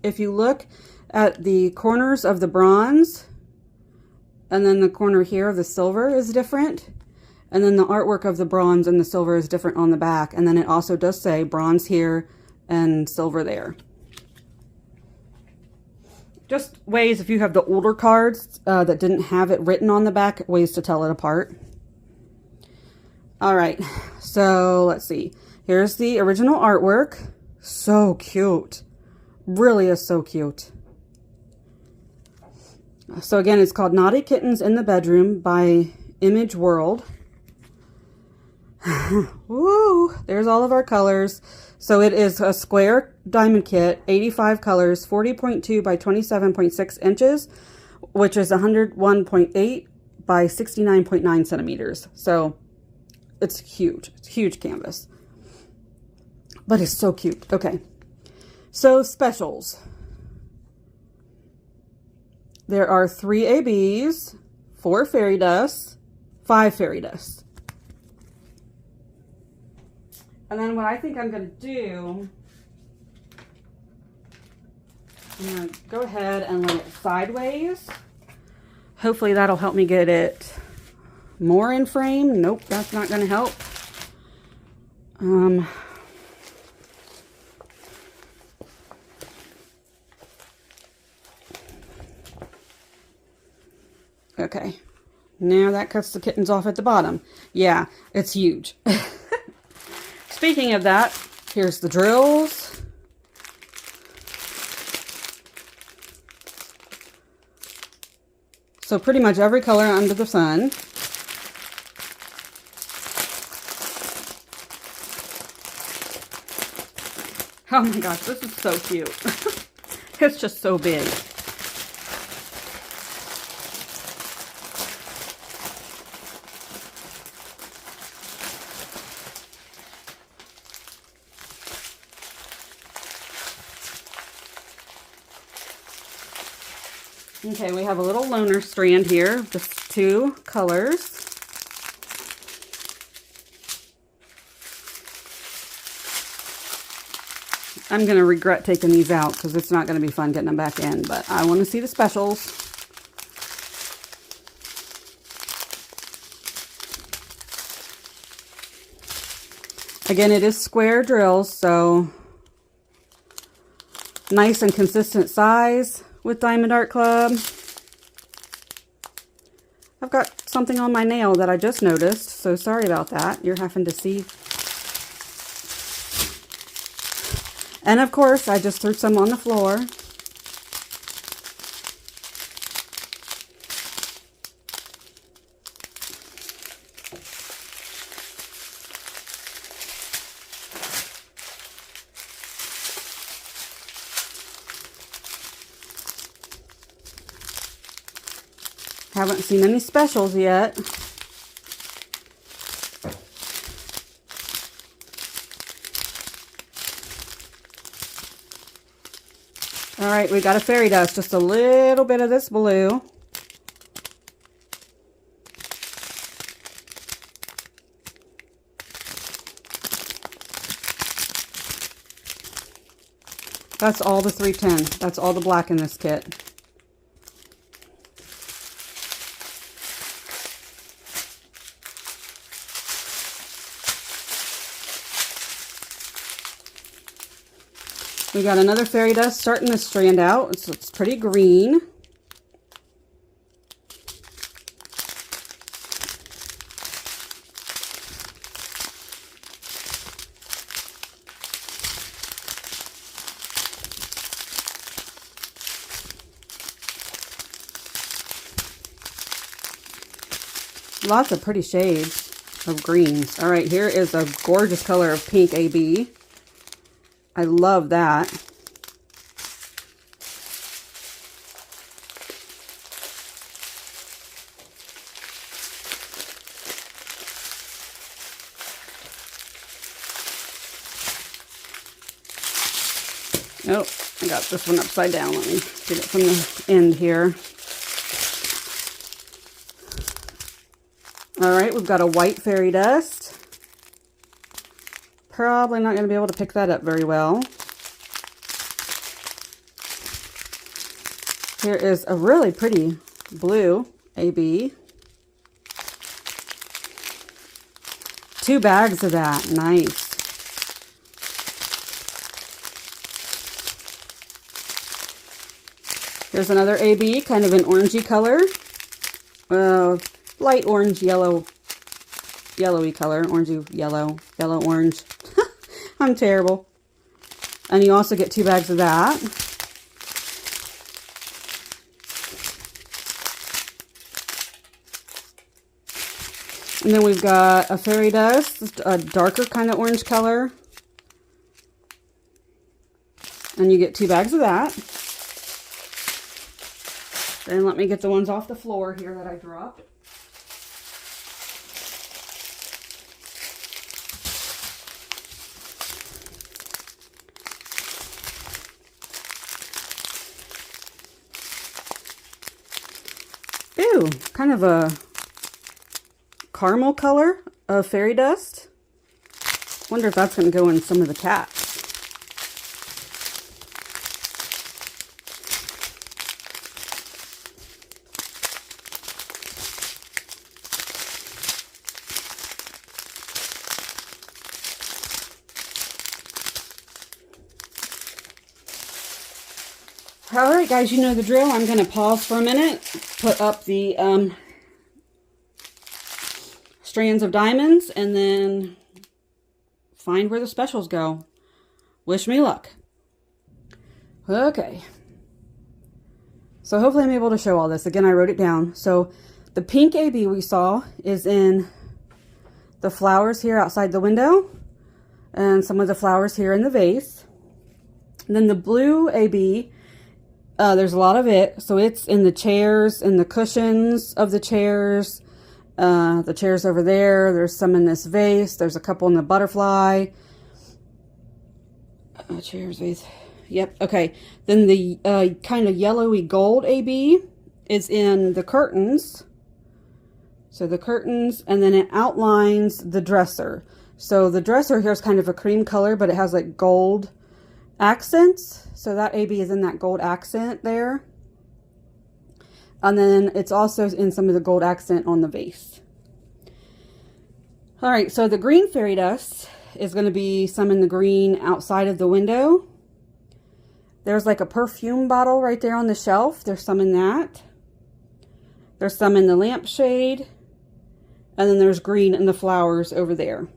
if you look at the corners of the bronze, and then the corner here of the silver is different. And then the artwork of the bronze and the silver is different on the back. And then it also does say bronze here and silver there. Just ways, if you have the older cards that didn't have it written on the back, ways to tell it apart. All right, so let's see. Here's the original artwork. So cute. Really is so cute. So again, it's called Naughty Kittens in the Bedroom by Image World. Woo! There's all of our colors. So it is a square diamond kit, 85 colors, 40.2 by 27.6 inches, which is 101.8 by 69.9 centimeters. So it's huge. It's a huge canvas. But it's so cute. Okay. So specials. There are 3 ABs, 4 fairy dusts, 5 fairy dusts. And then what I think I'm going to do, I'm going to go ahead and lay it sideways. Hopefully that'll help me get it more in frame. Nope, that's not going to help. Okay, now that cuts the kittens off at the bottom. Yeah, it's huge. Speaking of that, here's the drills. So pretty much every color under the sun. Oh my gosh, this is so cute. It's just so big. Okay, we have a little loner strand here, just 2 colors. I'm going to regret taking these out because it's not going to be fun getting them back in, but I want to see the specials. Again, it is square drills, so nice and consistent size with Diamond Art Club. I've got something on my nail that I just noticed, so sorry about that. You're having to see. And of course, I just threw some on the floor. Haven't seen any specials yet. All right, we got a fairy dust, just a little bit of this blue. That's all the 310. That's all the black in this kit. We got another fairy dust starting to strand out. It's pretty green. Lots of pretty shades of greens. All right, here is a gorgeous color of pink AB. I love that. Oh, I got this one upside down. Let me get it from the end here. All right, we've got a white fairy dust. Probably not going to be able to pick that up very well. Here is a really pretty blue AB. 2 bags of that. Nice. Here's another AB, kind of an orangey color. Light orange, yellowy color. Orangey, yellow orange. I'm terrible. And you also get 2 bags of that. And then we've got a fairy dust, a darker kind of orange color. And you get 2 bags of that. Then let me get the ones off the floor here that I dropped. Ooh, kind of a caramel color of fairy dust. Wonder if that's going to go in some of the cats. All right, guys, you know the drill. I'm going to pause for a minute, put up the strands of diamonds, and then find where the specials go. Wish me luck. Okay. So hopefully I'm able to show all this. Again, I wrote it down. So the pink AB we saw is in the flowers here outside the window, and some of the flowers here in the vase. And then the blue AB, there's a lot of it, so it's in the chairs, in the cushions of the chairs over there. There's some in this vase. There's a couple in the butterfly. Chairs, vase. Yep, okay. Then the kind of yellowy gold AB is in the curtains. So the curtains, and then it outlines the dresser. So the dresser here is kind of a cream color, but it has like gold accents. So that AB is in that gold accent there. And then it's also in some of the gold accent on the vase. All right, so the green fairy dust is going to be some in the green outside of the window. There's like a perfume bottle right there on the shelf. There's some in that. There's some in the lampshade. And then there's green in the flowers over there.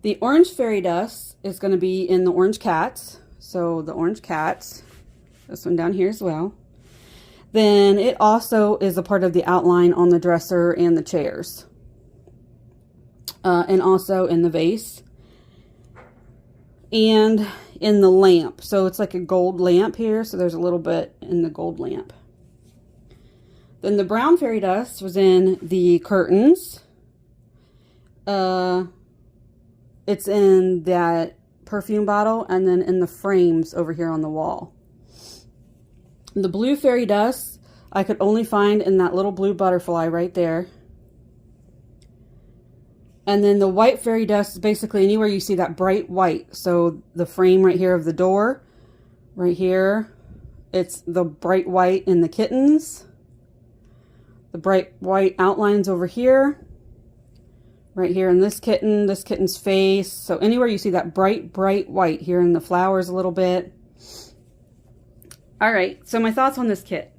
The orange fairy dust is going to be in the orange cats. So the orange cats, this one down here as well. Then it also is a part of the outline on the dresser and the chairs. And also in the vase. And in the lamp. So it's like a gold lamp here. So there's a little bit in the gold lamp. Then the brown fairy dust was in the curtains. It's in that perfume bottle and then in the frames over here on the wall. The blue fairy dust I could only find in that little blue butterfly right there. And then the white fairy dust is basically anywhere you see that bright white. So the frame right here of the door, right here, it's the bright white in the kittens. The bright white outlines over here. Right here in this kitten's face. So anywhere you see that bright white here in the flowers a little bit. All right, so my thoughts on this kit.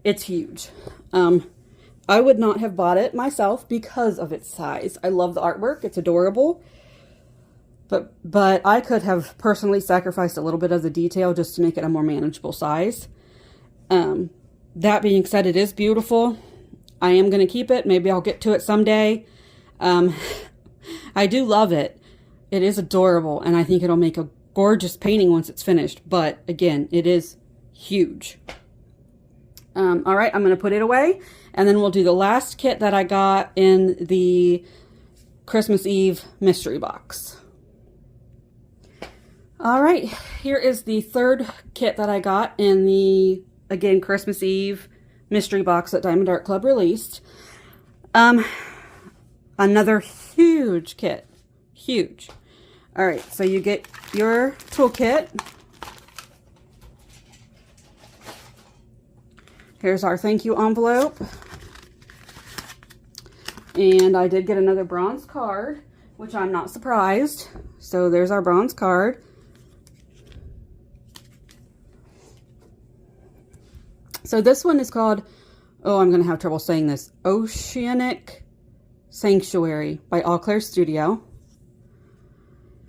It's huge. I would not have bought it myself because of its size. I love the artwork. It's adorable. But I could have personally sacrificed a little bit of the detail just to make it a more manageable size. That being said, it is beautiful. I am going to keep it. Maybe I'll get to it someday. I do love it. It is adorable, and I think it'll make a gorgeous painting once it's finished. But again, it is huge. All right, I'm going to put it away, and then we'll do the last kit that I got in the Christmas Eve mystery box. All right, here is the third kit that I got in the, again, Christmas Eve mystery box that Diamond Art Club released. Another huge kit. Huge. All right, so you get your toolkit. Here's our thank you envelope. And I did get another bronze card, which I'm not surprised. So there's our bronze card. So this one is called, oh, I'm going to have trouble saying this, Oceanic Sanctuary by Eau Claire Studio.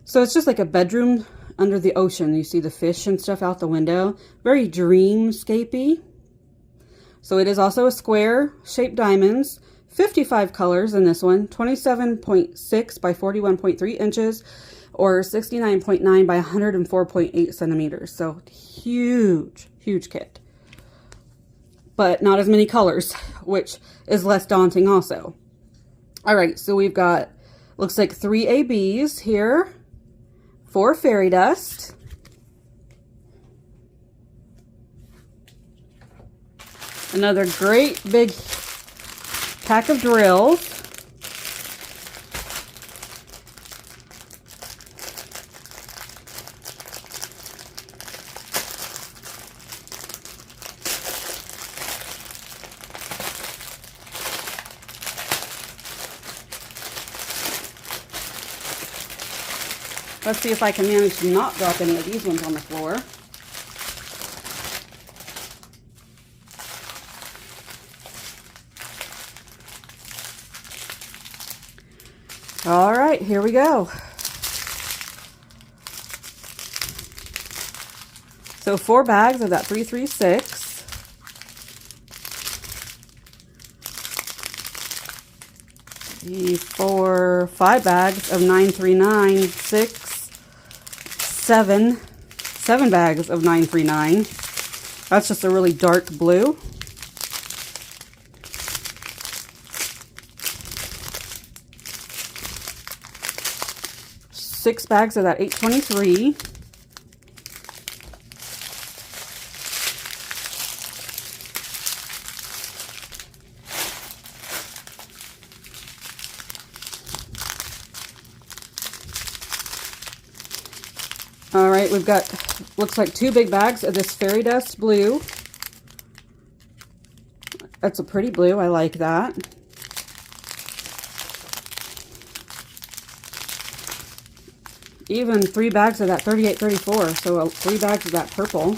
So it's just like a bedroom under the ocean. You see the fish and stuff out the window. Very dreamscapey. So it is also a square shaped diamonds. 55 colors in this one. 27.6 by 41.3 inches. Or 69.9 by 104.8 centimeters. So huge, huge kit. But not as many colors, which is less daunting also. All right, so we've got, looks like 3 ABs here, 4 fairy dust, another great big pack of drills, let's see if I can manage to not drop any of these ones on the floor. All right, here we go. So 4 bags of that 336. The 5 bags of 939, 7 bags of 939. That's just a really dark blue. Six bags of that 823. All right, we've got, looks like 2 big bags of this fairy dust blue. That's a pretty blue. I like that. Even 3 bags of that 3834, so 3 bags of that purple.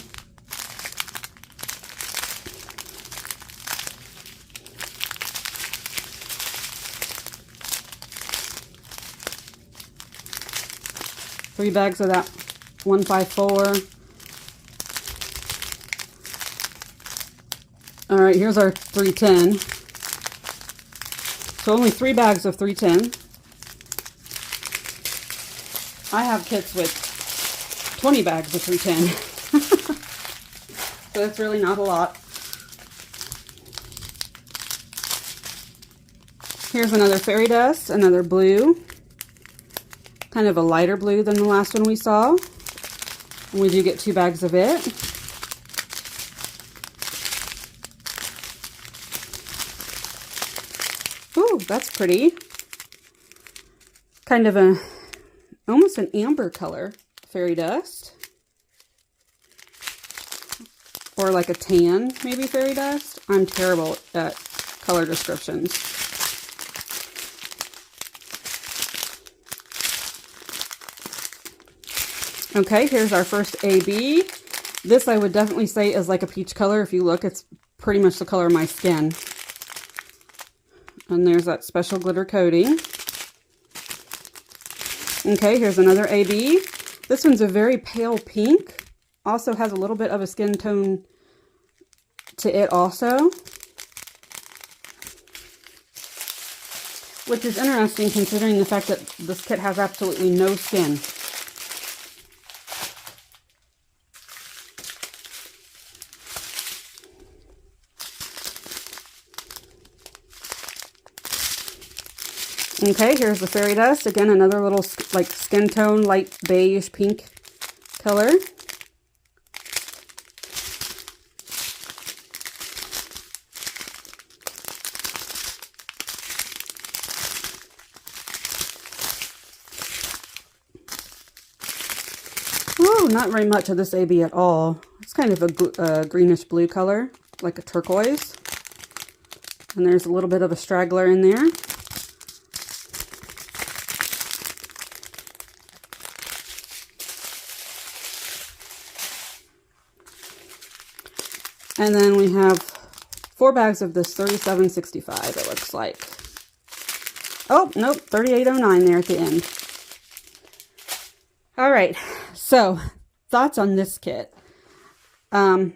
Three bags of that 154. All right, here's our 310. So only 3 bags of 310. I have kits with 20 bags of 310. So that's really not a lot. Here's another fairy dust, another blue. Kind of a lighter blue than the last one we saw. And we do get 2 bags of it. Ooh, that's pretty. Kind of a, almost an amber color fairy dust. Or like a tan, maybe fairy dust. I'm terrible at color descriptions. Okay, here's our first AB. This I would definitely say is like a peach color. If you look, it's pretty much the color of my skin. And there's that special glitter coating. Okay, here's another AB. This one's a very pale pink. Also has a little bit of a skin tone to it also. Which is interesting considering the fact that this kit has absolutely no skin. Okay, here's the fairy dust. Again, another little like skin tone, light beige pink color. Oh, not very much of this AB at all. It's kind of a greenish blue color, like a turquoise. And there's a little bit of a straggler in there. And then we have 4 bags of this 3765, it looks like. Oh, nope, 3809 there at the end. All right, so thoughts on this kit. Well,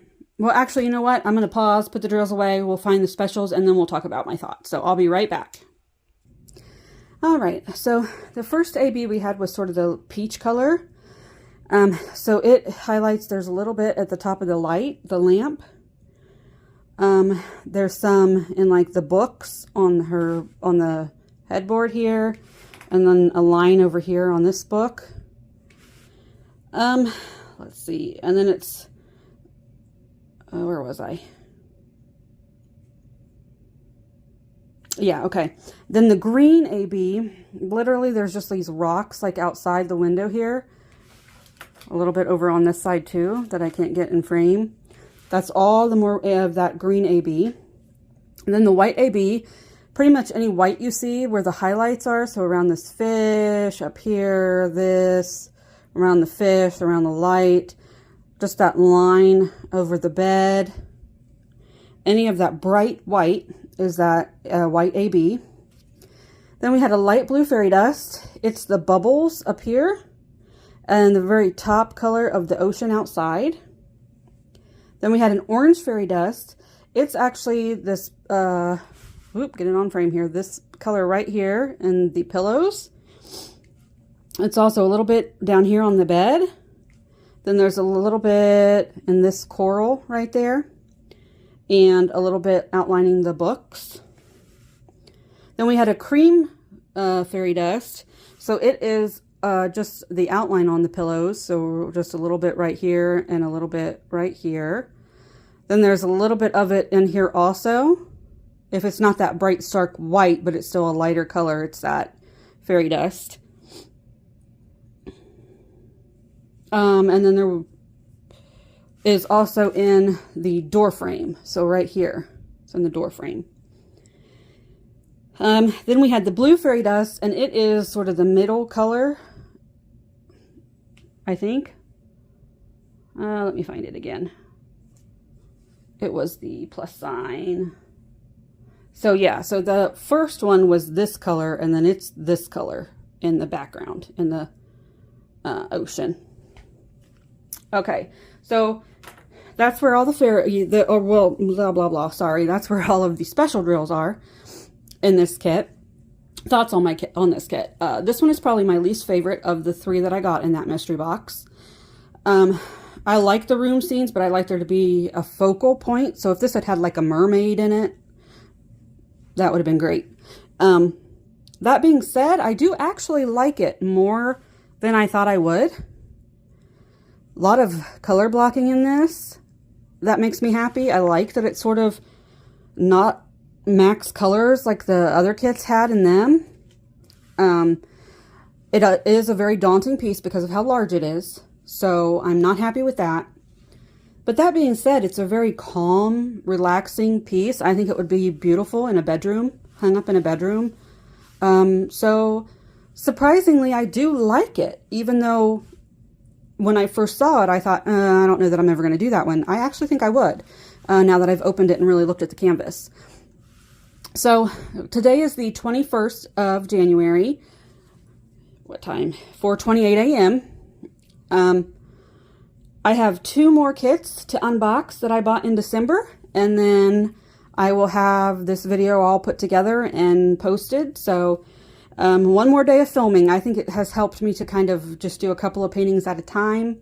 actually, you know what? I'm going to pause, put the drills away, we'll find the specials, and then we'll talk about my thoughts. So I'll be right back. All right, so the first AB we had was sort of the peach color. So it highlights, there's a little bit at the top of the the lamp. There's some in like the books on the headboard here, and then a line over here on this book. Let's see, and then it's, where was I? Yeah, okay. Then the green AB, literally there's just these rocks like outside the window here. A little bit over on this side too that I can't get in frame. That's all the more of that green AB. And then the white AB, pretty much any white you see where the highlights are. So around this fish, up here, this, around the fish, around the light, just that line over the bed. Any of that bright white is that white AB. Then we had a light blue fairy dust. It's the bubbles up here and the very top color of the ocean outside. Then we had an orange fairy dust. It's actually this, get it on frame here, this color right here in the pillows. It's also a little bit down here on the bed. Then there's a little bit in this coral right there. And a little bit outlining the books. Then we had a cream fairy dust. So it is just the outline on the pillows. So just a little bit right here and a little bit right here. Then there's a little bit of it in here also. If it's not that bright stark white, but it's still a lighter color, it's that fairy dust. And then there is also in the door frame. So right here, it's in the door frame. Then we had the blue fairy dust, and it is sort of the middle color, I think. Let me find it again. It was the plus sign. So yeah, so the first one was this color, and then it's this color in the background, in the ocean. Okay, so that's where all blah, blah, blah, sorry. That's where all of the special drills are in this kit. Thoughts on this kit. This one is probably my least favorite of the 3 that I got in that mystery box. I like the room scenes, but I like there to be a focal point. So if this had had like a mermaid in it, that would have been great. That being said, I do actually like it more than I thought I would. A lot of color blocking in this. That makes me happy. I like that it's sort of not max colors like the other kits had in them. It is a very daunting piece because of how large it is. So I'm not happy with that. But that being said, it's a very calm, relaxing piece. I think it would be beautiful in a bedroom, hung up in a bedroom. So surprisingly, I do like it, even though when I first saw it, I thought, I don't know that I'm ever going to do that one. I actually think I would, now that I've opened it and really looked at the canvas. So today is the 21st of January. What time? 4:28 a.m. I have 2 more kits to unbox that I bought in December, and then I will have this video all put together and posted. So one more day of filming. I think it has helped me to kind of just do a couple of paintings at a time.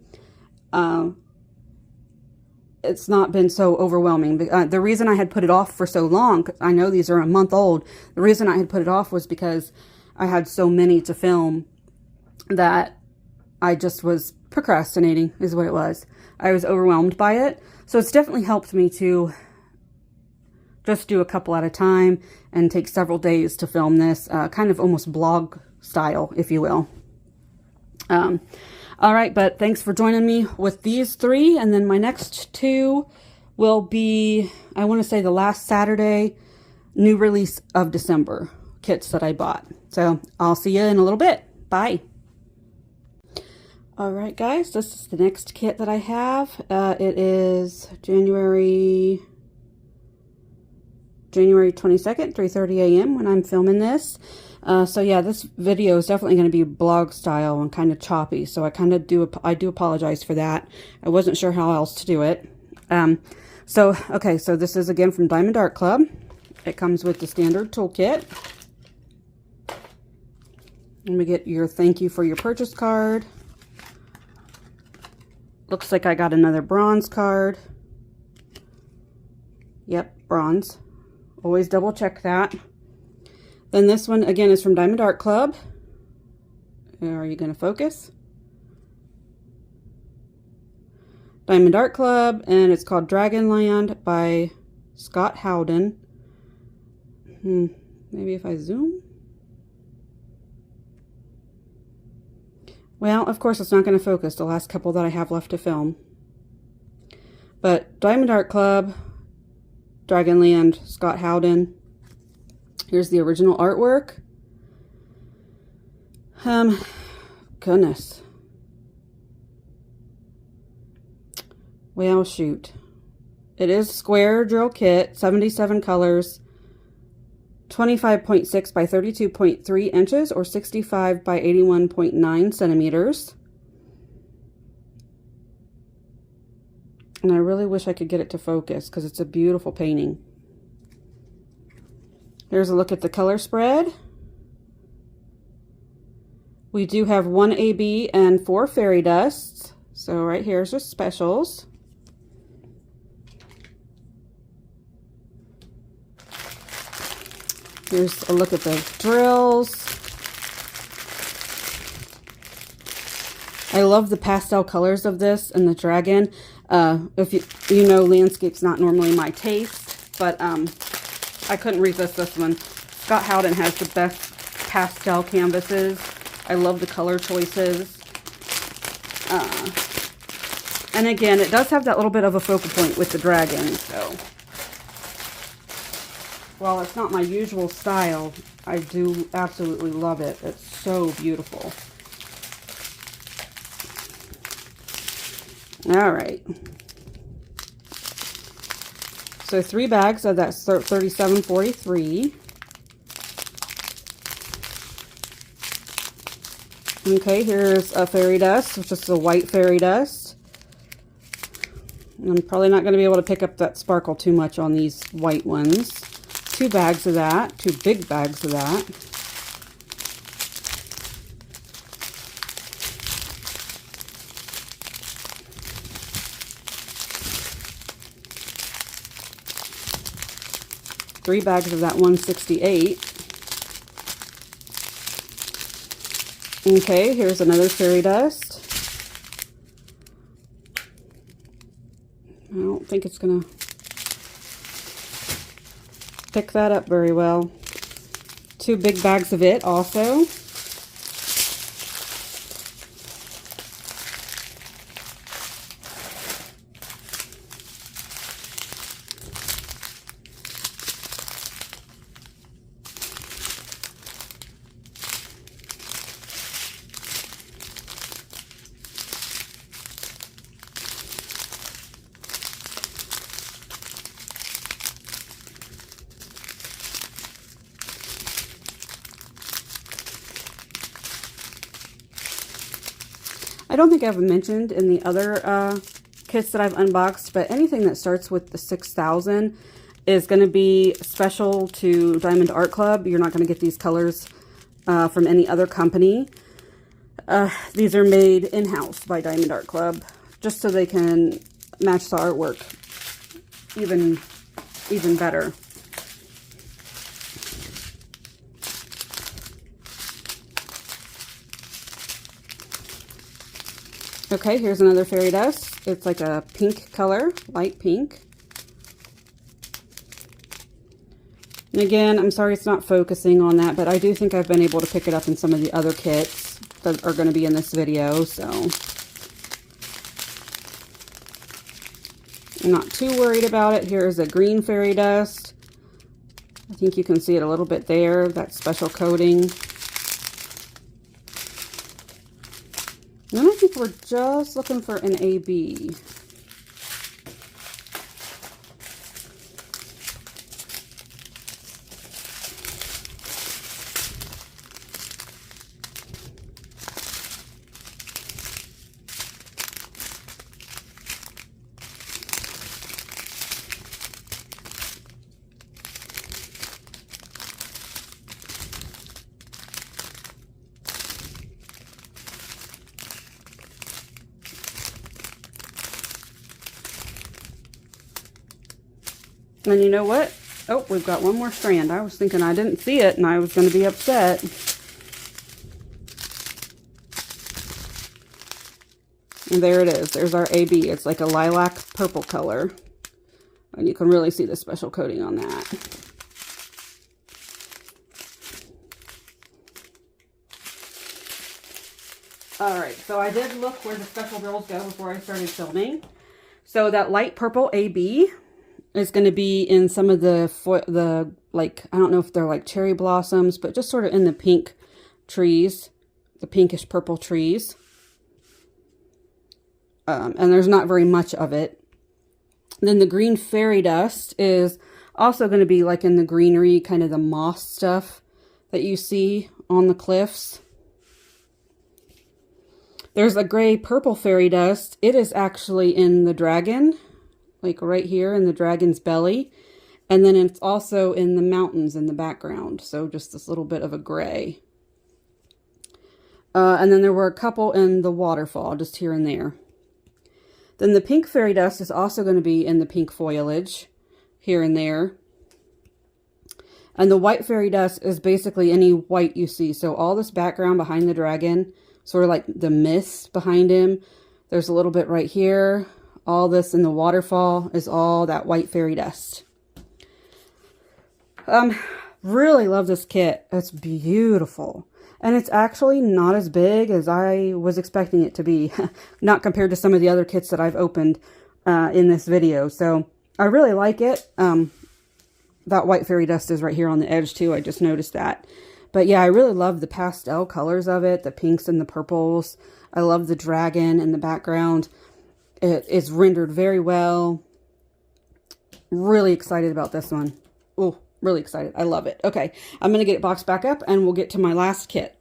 It's not been so overwhelming. The reason I had put it off for so long, 'cause I know these are a month old, the reason I had put it off was because I had so many to film that I just was procrastinating, is what it was. I was overwhelmed by it. So it's definitely helped me to just do a couple at a time and take several days to film this, kind of almost blog style, if you will. All right, but thanks for joining me with these 3, and then my next 2 will be, I want to say, the last Saturday, new release of December kits that I bought. So I'll see you in a little bit. Bye. All right, guys, this is the next kit that I have. It is January 22nd, 3:30 a.m. when I'm filming this. So yeah, this video is definitely going to be blog style and kind of choppy. So I do apologize for that. I wasn't sure how else to do it. Okay, so this is again from Diamond Art Club. It comes with the standard toolkit. And we get your thank you for your purchase card. Looks like I got another bronze card. Yep, bronze. Always double check that. Then this one, again, is from Diamond Art Club. Are you going to focus? Diamond Art Club, and it's called Dragonland by Scott Howden. Maybe if I zoom? Well, of course, it's not going to focus the last couple that I have left to film. But Diamond Art Club, Dragonland, Scott Howden. Here's the original artwork. Goodness. Well, shoot. It is square drill kit, 77 colors, 25.6 by 32.3 inches, or 65 by 81.9 centimeters. And I really wish I could get it to focus because it's a beautiful painting. Here's a look at the color spread. We do have 1 AB and 4 fairy dusts. So right here's your specials. Here's a look at the drills. I love the pastel colors of this and the dragon. If you know, landscape's not normally my taste, but I couldn't resist this one. Scott Howden has the best pastel canvases. I love the color choices. And again, it does have that little bit of a focal point with the dragon, so while it's not my usual style, I do absolutely love it. It's so beautiful. All right. So 3 bags of that $37.43. Okay, here's a fairy dust, which is the white fairy dust. I'm probably not going to be able to pick up that sparkle too much on these white ones. 2 bags of that, 2 big bags of that. Three bags of that 168. Okay, here's another fairy dust. I don't think it's gonna pick that up very well. 2 big bags of it also. I don't think I've mentioned in the other kits that I've unboxed, but anything that starts with the 6,000 is going to be special to Diamond Art Club. You're not going to get these colors from any other company. These are made in-house by Diamond Art Club, just so they can match the artwork even better. Okay, here's another fairy dust. It's like a pink color, light pink. And again, I'm sorry it's not focusing on that, but I do think I've been able to pick it up in some of the other kits that are going to be in this video, so I'm not too worried about it. Here's a green fairy dust. I think you can see it a little bit there, that special coating. And I think we're just looking for an AB. And you know what? Oh, we've got one more strand. I was thinking I didn't see it and I was going to be upset. And there it is. There's our AB. It's like a lilac purple color. And you can really see the special coating on that. Alright, so I did look where the special bills go before I started filming. So that light purple AB is going to be in some of the like, I don't know if they're like cherry blossoms, but just sort of in the pink trees, the pinkish purple trees. And there's not very much of it. Then the green fairy dust is also going to be like in the greenery, kind of the moss stuff that you see on the cliffs. There's a gray purple fairy dust. It is actually in the dragon, like right here in the dragon's belly. And then it's also in the mountains in the background. So just this little bit of a gray. And then there were a couple in the waterfall, just here and there. Then the pink fairy dust is also going to be in the pink foliage, here and there. And the white fairy dust is basically any white you see. So all this background behind the dragon, sort of like the mist behind him. There's a little bit right here. All this in the waterfall is all that white fairy dust. Really love this kit. It's beautiful. And it's actually not as big as I was expecting it to be, not compared to some of the other kits that I've opened in this video. So I really like it. That white fairy dust is right here on the edge too. I just noticed that. But yeah, I really love the pastel colors of it, the pinks and the purples. I love the dragon in the background. It is rendered very well. Really excited about this one. Oh, really excited. I love it. Okay, I'm going to get it boxed back up and we'll get to my last kit.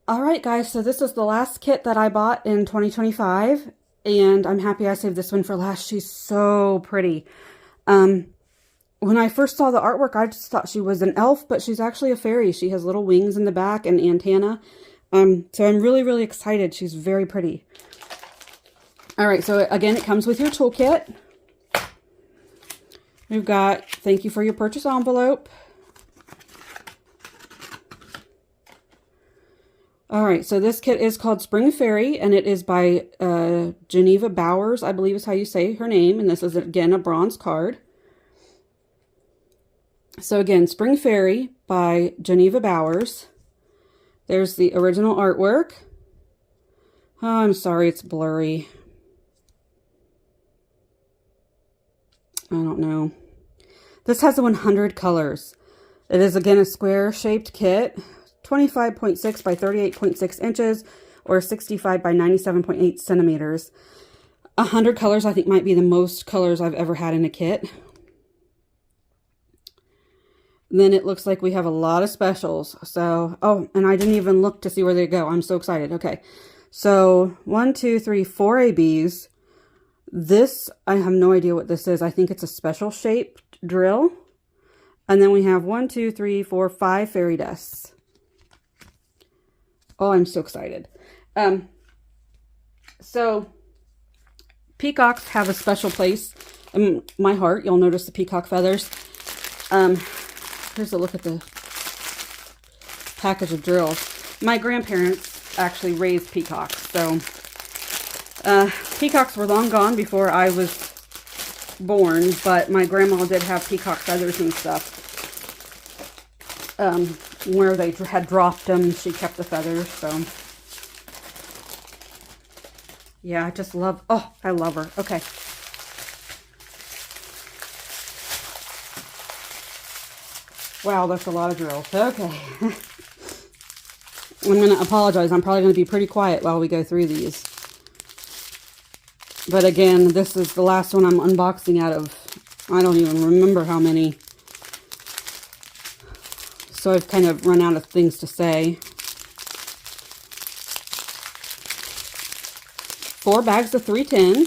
All right, guys, so this is the last kit that I bought in 2025, and I'm happy I saved this one for last. She's so pretty. When I first saw the artwork, I just thought she was an elf, but she's actually a fairy. She has little wings in the back and antenna. So I'm really, really excited. She's very pretty. All right, so again, it comes with your toolkit. We've got thank you for your purchase envelope. All right, so this kit is called Spring Fairy, and it is by Geneva Bowers, I believe is how you say her name. And this is, again, a bronze card. So again, Spring Fairy by Geneva Bowers. There's the original artwork. Oh, I'm sorry, it's blurry. I don't know. This has 100 colors. It is, again, a square-shaped kit. 25.6 by 38.6 inches, or 65 by 97.8 centimeters. 100 colors, I think, might be the most colors I've ever had in a kit. Then it looks like we have a lot of specials. So, oh, and I didn't even look to see where they go. I'm so excited. Okay, so 1, 2, 3, 4 ABs. This, I have no idea what this is. I think it's a special shaped drill. And then we have 1, 2, 3, 4, 5 fairy dusts. Oh, I'm so excited. So peacocks have a special place in my heart. You'll notice the peacock feathers. Here's a look at the package of drills. My grandparents actually raised peacocks. So peacocks were long gone before I was born, but my grandma did have peacock feathers and stuff. Where they had dropped them, she kept the feathers, so. Yeah, I just love, oh, I love her. Okay. Wow, that's a lot of drills. Okay. I'm going to apologize. I'm probably going to be pretty quiet while we go through these. But again, this is the last one I'm unboxing out of, I don't even remember how many. So I've kind of run out of things to say. 4 bags of 310.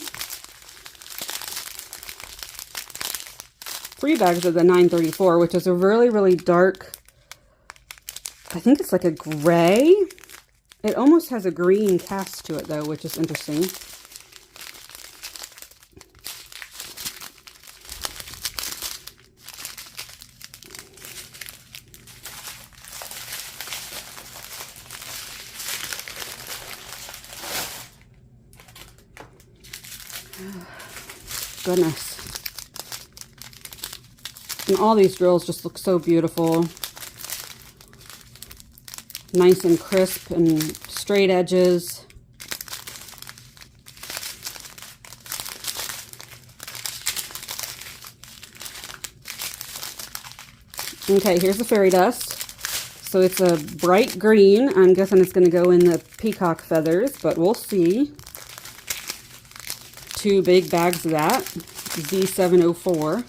3 bags of the 934, which is a really, really dark, I think it's like a gray. It almost has a green cast to it though, which is interesting. Goodness. And all these drills just look so beautiful. Nice and crisp and straight edges. Okay, here's the fairy dust. So it's a bright green. I'm guessing it's going to go in the peacock feathers, but we'll see. 2 big bags of that, Z704.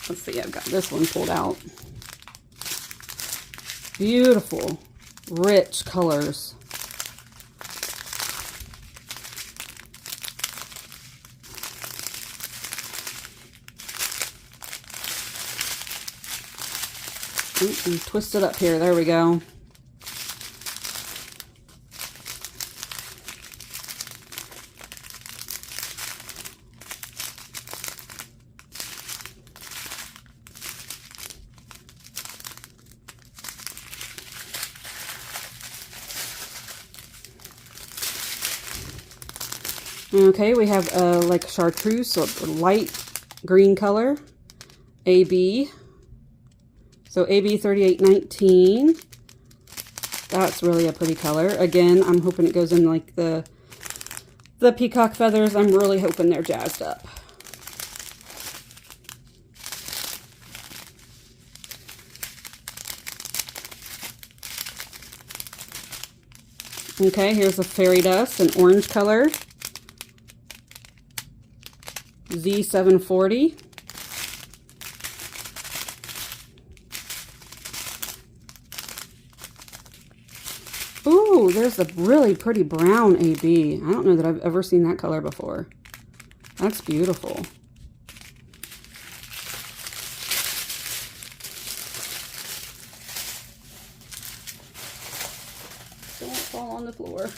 Let's see, I've got this one pulled out. Beautiful. Rich colors. And twist it up here. There we go. Okay, we have like chartreuse, so light green color, AB. So AB 3819. That's really a pretty color. Again, I'm hoping it goes in like the peacock feathers. I'm really hoping they're jazzed up. Okay, here's a fairy dust, an orange color. Z740. Ooh, there's a really pretty brown AB. I don't know that I've ever seen that color before. That's beautiful. Don't fall on the floor.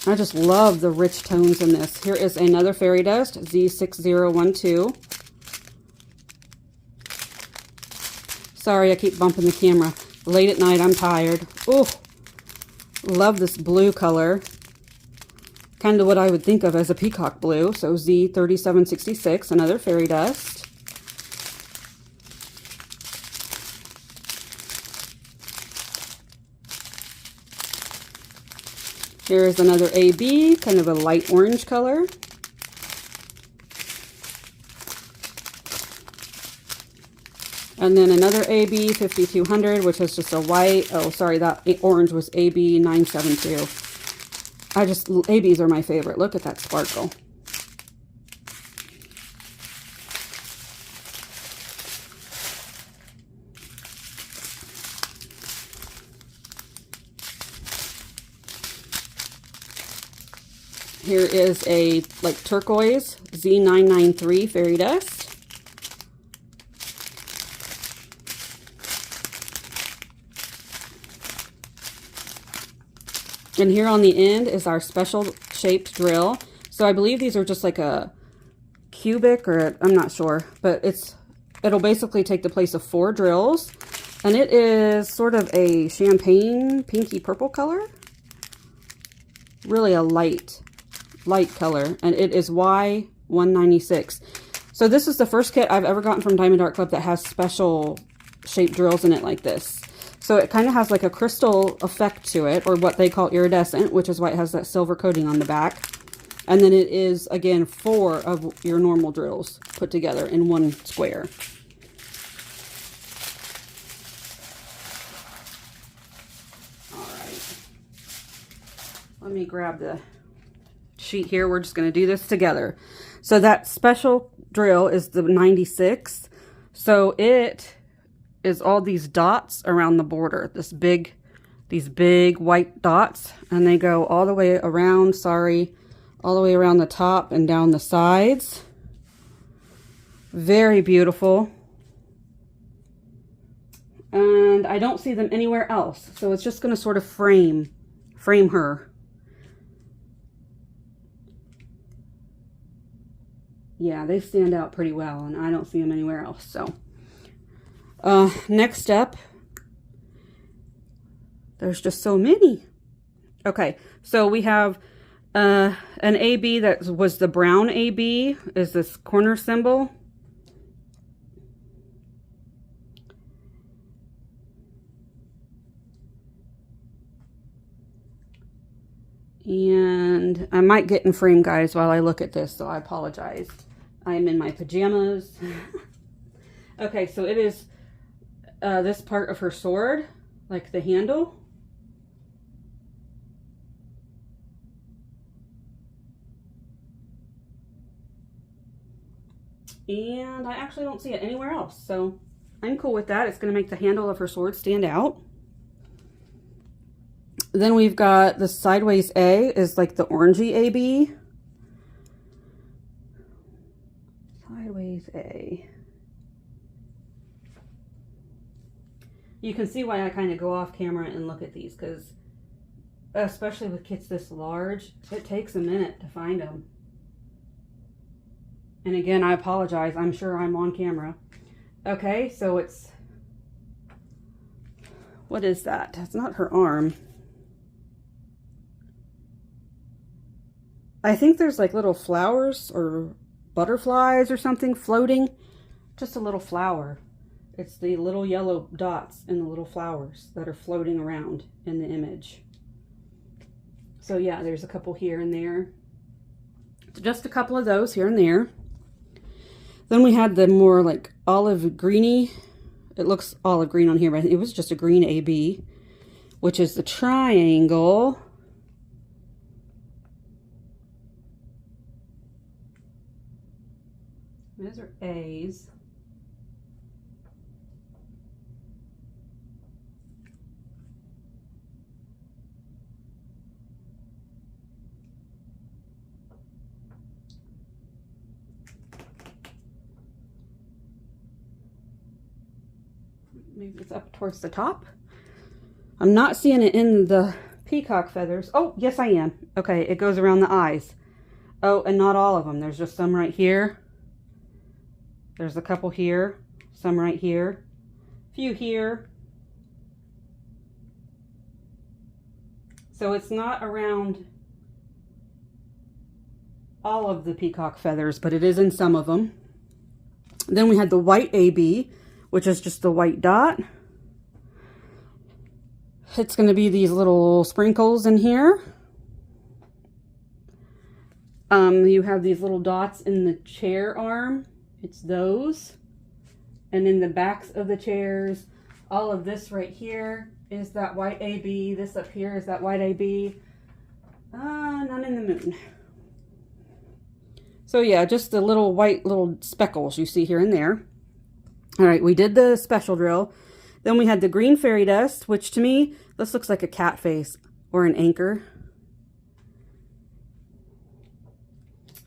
I just love the rich tones in this. Here is another fairy dust, Z6012. Sorry, I keep bumping the camera. Late at night, I'm tired. Oh, love this blue color. Kind of what I would think of as a peacock blue. So Z3766, another fairy dust. Here is another AB, kind of a light orange color. And then another AB 5200, which is just a white. Oh, sorry, that orange was AB 972. ABs are my favorite. Look at that sparkle. Here is a like turquoise Z993 fairy dust. And here on the end is our special shaped drill. So I believe these are just like a cubic, or I'm not sure, but it'll basically take the place of 4 drills. And it is sort of a champagne pinky purple color. Really a light color. And it is Y196. So this is the first kit I've ever gotten from Diamond Art Club that has special shaped drills in it like this. So it kind of has like a crystal effect to it, or what they call iridescent, which is why it has that silver coating on the back. And then it is, again, 4 of your normal drills put together in one square. All right. Let me grab the sheet here. We're just going to do this together. So that special drill is the 96. So it is all these dots around the border, these big white dots, and they go all the way around, all the way around the top and down the sides. Very beautiful. And I don't see them anywhere else, so it's just going to sort of frame her. Yeah, they stand out pretty well, and I don't see them anywhere else, so. Next up, there's just so many. Okay, so we have an AB that was the brown AB, is this corner symbol. And I might get in frame, guys, while I look at this, so I apologize. I'm in my pajamas. Okay, so it is this part of her sword, like the handle. And I actually don't see it anywhere else, so I'm cool with that. It's going to make the handle of her sword stand out. Then we've got the sideways A is like the orangey AB. Sideways A. You can see why I kind of go off camera and look at these, because especially with kits this large, it takes a minute to find them. And again, I apologize. I'm sure I'm on camera. Okay, so it's, what is that? It's not her arm. I think there's like little flowers or butterflies or something floating. Just a little flower. It's the little yellow dots and the little flowers that are floating around in the image. So yeah, there's a couple here and there. Just a couple of those here and there. Then we had the more like olive greeny. It looks olive green on here, but it was just a green AB, which is the triangle. Those are A's. Maybe it's up towards the top. I'm not seeing it in the peacock feathers. Oh, yes I am. Okay, it goes around the eyes. Oh, and not all of them. There's just some right here. There's a couple here. Some right here. A few here. So it's not around all of the peacock feathers, but it is in some of them. Then we had the white AB, which is just the white dot. It's going to be these little sprinkles in here. You have these little dots in the chair arm. It's those. And in the backs of the chairs, all of this right here is that white AB. This up here is that white AB. None in the moon. So yeah, just the little white little speckles you see here and there. All right, we did the special drill. Then we had the green fairy dust, which to me, this looks like a cat face or an anchor.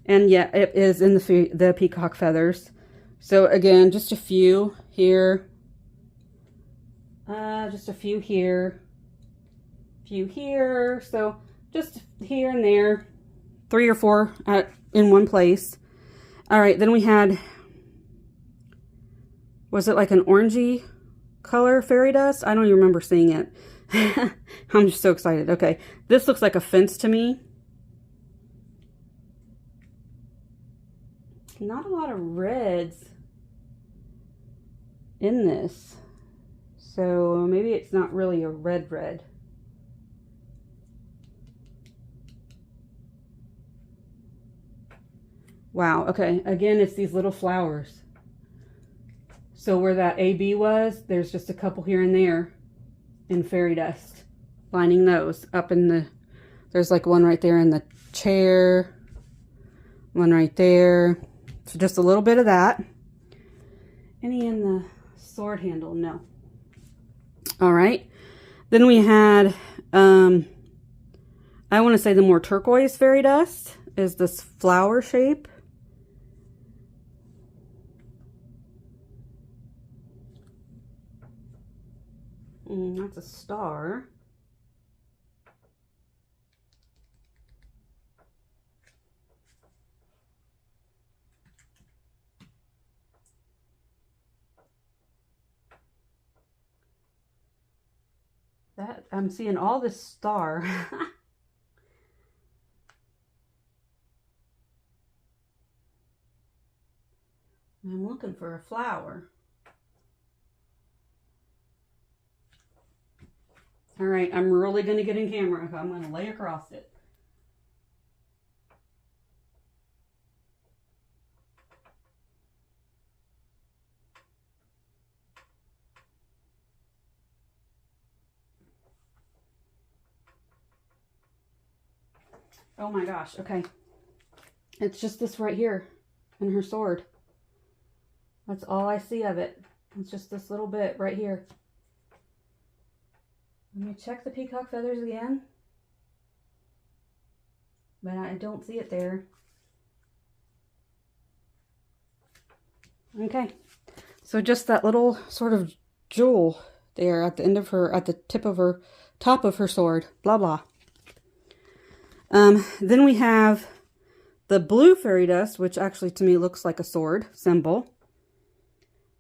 And yeah, it is in the peacock feathers. So again, just a few here. Just a few here. Few here. So just here and there. 3 or 4 in one place. All right, then we had, was it like an orangey color fairy dust? I don't even remember seeing it. I'm just so excited. Okay, this looks like a fence to me. Not a lot of reds in this. So maybe it's not really a red. Wow, okay, again, it's these little flowers. So where that AB was, there's just a couple here and there in fairy dust, lining those up in the, there's like one right there in the chair, one right there. So just a little bit of that. Any in the sword handle? No. All right. Then we had, I want to say the more turquoise fairy dust is this flower shape. That's a star. That, I'm seeing all this star. I'm looking for a flower. All right, I'm really going to get in camera. I'm going to lay across it. Oh my gosh, okay. It's just this right here in her sword. That's all I see of it. It's just this little bit right here. Let me check the peacock feathers again. But I don't see it there. Okay. So just that little sort of jewel there at the end of her, at the tip of her, top of her sword. Blah, blah. Then we have the blue fairy dust, which actually to me looks like a sword symbol.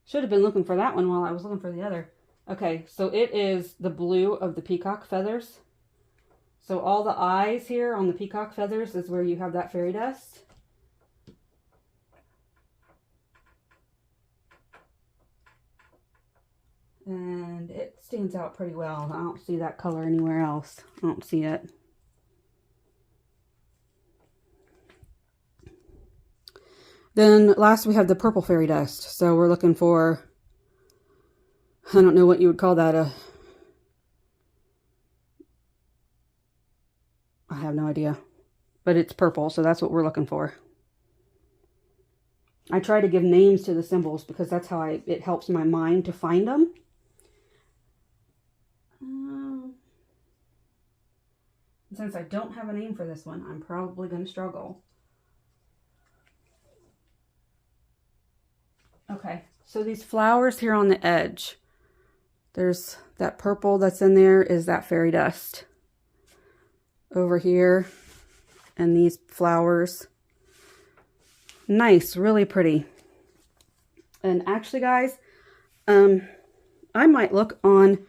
Should have been looking for that one while I was looking for the other. Okay, so it is the blue of the peacock feathers. So all the eyes here on the peacock feathers is where you have that fairy dust. And it stands out pretty well. I don't see that color anywhere else. I don't see it. Then last we have the purple fairy dust. So we're looking for, I don't know what you would call that, I have no idea. But it's purple, so that's what we're looking for. I try to give names to the symbols because that's how it helps my mind to find them. Since I don't have a name for this one, I'm probably going to struggle. Okay, so these flowers here on the edge, there's that purple that's in there is that fairy dust. Over here, and these flowers. Nice, really pretty. And actually, guys, I might look on,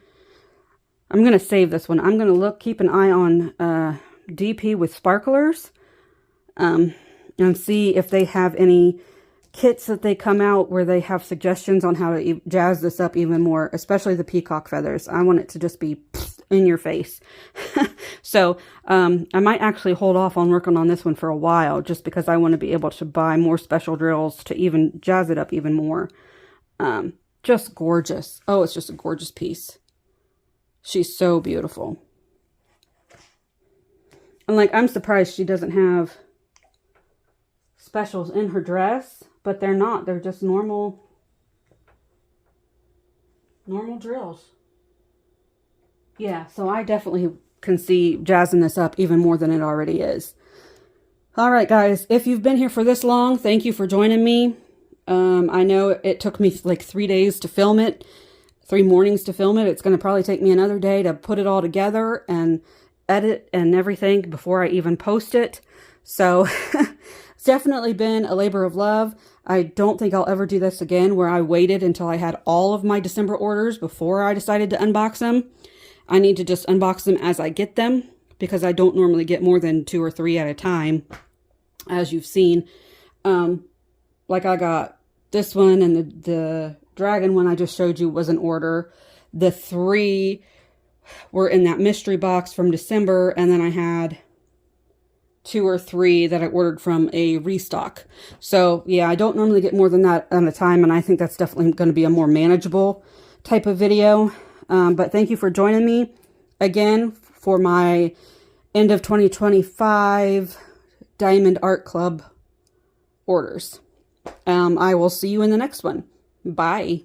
I'm going to save this one. I'm going to keep an eye on DP with sparklers and see if they have any kits that they come out where they have suggestions on how to jazz this up even more, especially the peacock feathers. I want it to just be in your face. So I might actually hold off on working on this one for a while just because I want to be able to buy more special drills to even jazz it up even more. Just gorgeous. Oh, it's just a gorgeous piece. She's so beautiful. And like, I'm surprised she doesn't have specials in her dress, but they're not. They're just normal drills. Yeah, so I definitely can see jazzing this up even more than it already is. All right, guys, if you've been here for this long, thank you for joining me. I know it took me like 3 days to film it, 3 mornings to film it. It's going to probably take me another day to put it all together and edit and everything before I even post it. So it's definitely been a labor of love. I don't think I'll ever do this again where I waited until I had all of my December orders before I decided to unbox them. I need to just unbox them as I get them because I don't normally get more than 2 or 3 at a time, as you've seen. Like I got this one, and the dragon one I just showed you was an order. The 3 were in that mystery box from December, and then I had 2 or 3 that I ordered from a restock. So yeah, I don't normally get more than that at a time, and I think that's definitely going to be a more manageable type of video. But thank you for joining me again for my end of 2025 Diamond Art Club orders. I will see you in the next one. Bye.